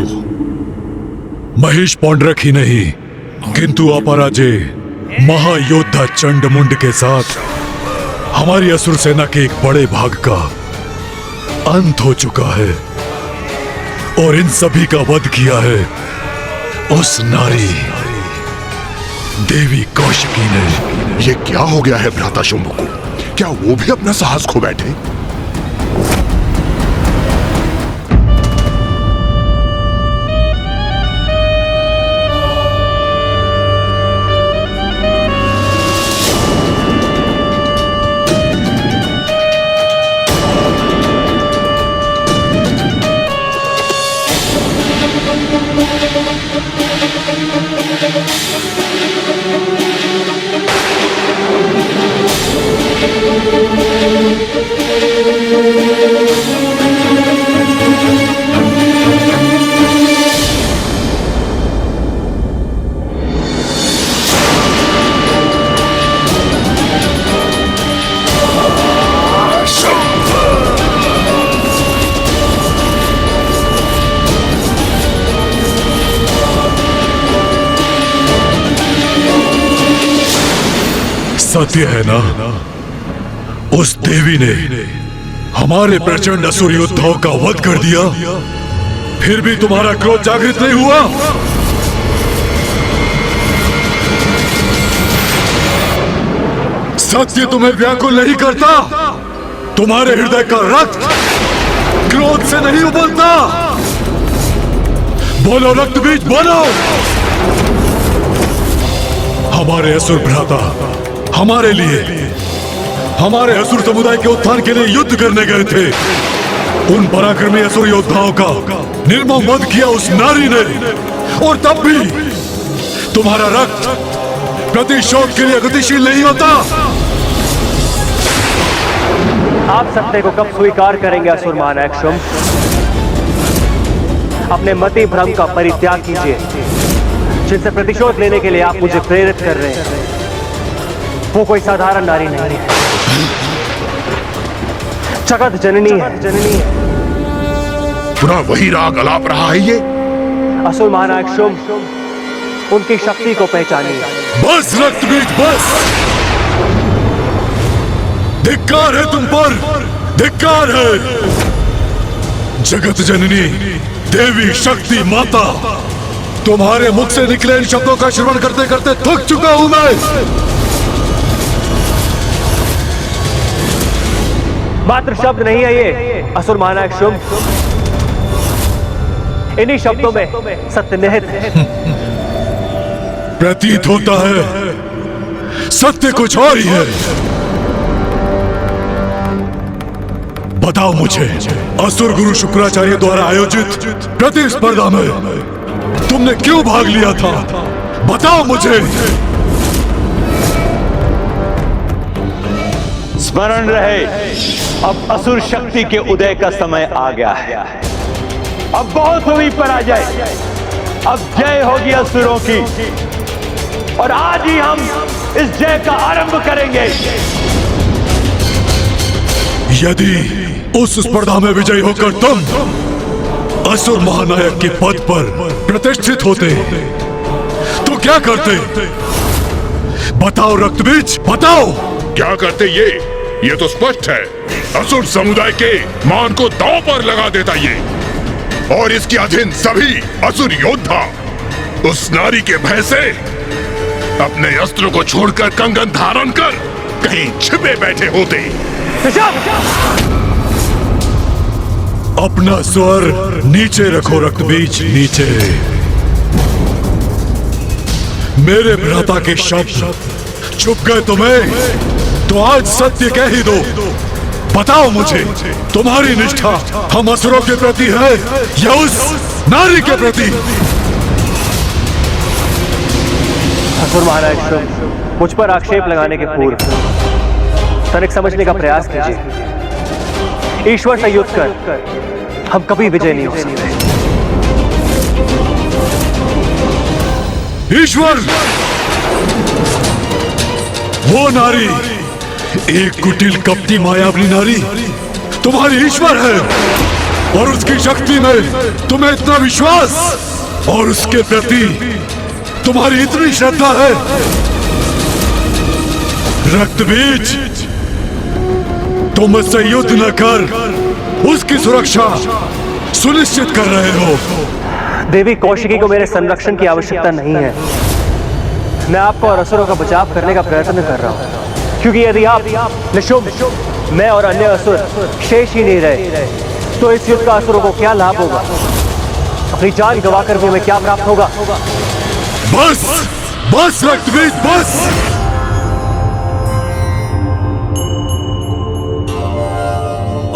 महेश पौंड्रक ही नहीं किंतु अपराजय महायोद्धा चंडमुंड के साथ हमारी असुर सेना के एक बड़े भाग का अंत हो चुका है और इन सभी का वध किया है उस नारी देवी कौशिकी ने। ये क्या हो गया है भ्राता शुंभ को? क्या वो भी अपना साहस खो बैठे? सत्य है ना, उस देवी ने हमारे प्रचंड असुर योद्धाओं का वध कर दिया, फिर भी तुम्हारा क्रोध जागृत नहीं हुआ? सत्य तुम्हें व्याकुल नहीं करता? तुम्हारे हृदय का रक्त क्रोध से नहीं उबलता? बोलो रक्त बीज बोलो। हमारे असुर भ्राता हमारे लिए, हमारे असुर समुदाय के उत्थान के लिए युद्ध करने गए थे। उन पराक्रमी असुर योद्धाओं का निर्मम वध किया उस नारी ने, और तब भी तुम्हारा रक्त प्रतिशोध के लिए गतिशील नहीं होता। आप सत्य को कब स्वीकार करेंगे असुर महानायक शुंभ? अपने मति भ्रम का परित्याग कीजिए, जिनसे प्रतिशोध लेने के लिए आप मुझे प्रेरित कर रहे हैं। वो कोई साधारण नारी नहीं है, जगत जननी है। पुनः वही राग अलाप रहा है ये। असुर महानायक शुंभ, उनकी शक्ति को पहचानिए। बस रक्तबीज बस। धिक्कार है तुम पर, धिक्कार है। जगत जननी देवी शक्ति माता, तुम्हारे मुख से निकले इन शब्दों का श्रवण करते करते थक चुका हूं मैं। मात्र शब्द नहीं है ये असुर महानायक शुंभ, इन्हीं शब्दों में सत्य निहित है। प्रतीत होता है सत्य कुछ और ही है। बताओ मुझे, असुर गुरु शुक्राचार्य द्वारा आयोजित प्रतिस्पर्धा में तुमने क्यों भाग लिया था? बताओ मुझे। स्मरण रहे, अब असुर शक्ति के उदय का समय आ गया है। अब बहुत हुई पराजय, अब जय होगी असुरों की, और आज ही हम इस जय का आरंभ करेंगे। यदि उस स्पर्धा में विजयी होकर तुम असुर महानायक के पद पर प्रतिष्ठित होते तो क्या करते? बताओ रक्तबीज, बताओ। क्या करते ये तो स्पष्ट है। असुर समुदाय के मान को दांव पर लगा देता ये, और इसके अधीन सभी असुर योद्धा उस नारी के भय से अपने अस्त्र को छोड़कर कंगन धारण कर कहीं छिपे बैठे होते। अपना स्वर नीचे रखो रक्तबीज, नीचे। मेरे भ्राता के शब्द चुप गए तुम्हें, तो आज सत्य कह ही दो। बताओ मुझे, तुम्हारी निष्ठा हम असुरों के प्रति है या उस नारी के प्रति? असुर महाराज शुभ, मुझ पर आक्षेप लगाने के पूर्व तनिक समझने का प्रयास कीजिए। ईश्वर से युद्ध कर हम कभी विजय नहीं हो सकते। ईश्वर, वो नारी, एक कुटिल कपटी मायावी नारी तुम्हारी ईश्वर है, और उसकी शक्ति में तुम्हें इतना विश्वास और उसके प्रति तुम्हारी इतनी श्रद्धा है। रक्तबीज, तुम उससे युद्ध न कर उसकी सुरक्षा सुनिश्चित कर रहे हो। देवी कौशिकी को मेरे संरक्षण की आवश्यकता नहीं है। मैं आपको और असुरों का बचाव करने का प्रयत्न कर रहा हूं, क्योंकि यदि आप निशुंभ, मैं और अन्य असुर शेष ही नहीं रहे तो इस युद्ध का असुरों को क्या लाभ होगा? अपनी जान गंवाकर भी हमें क्या प्राप्त होगा? बस बस रक्तबीज, बस।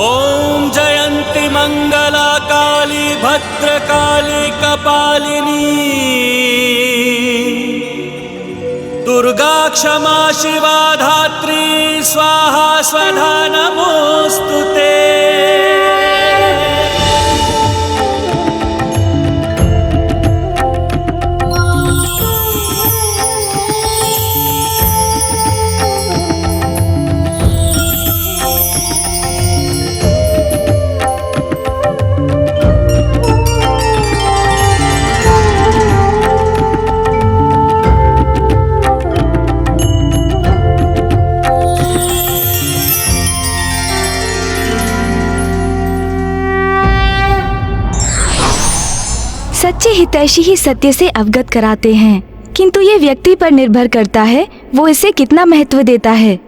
ओम जयंती मंगला काली भद्रकाली कपालिनी, दुर्गा क्षमा शिवा धात्री स्वाहा स्वधा नमोस्तुते। सच्चे हितैषी ही सत्य से अवगत कराते हैं, किंतु ये व्यक्ति पर निर्भर करता है वो इसे कितना महत्व देता है।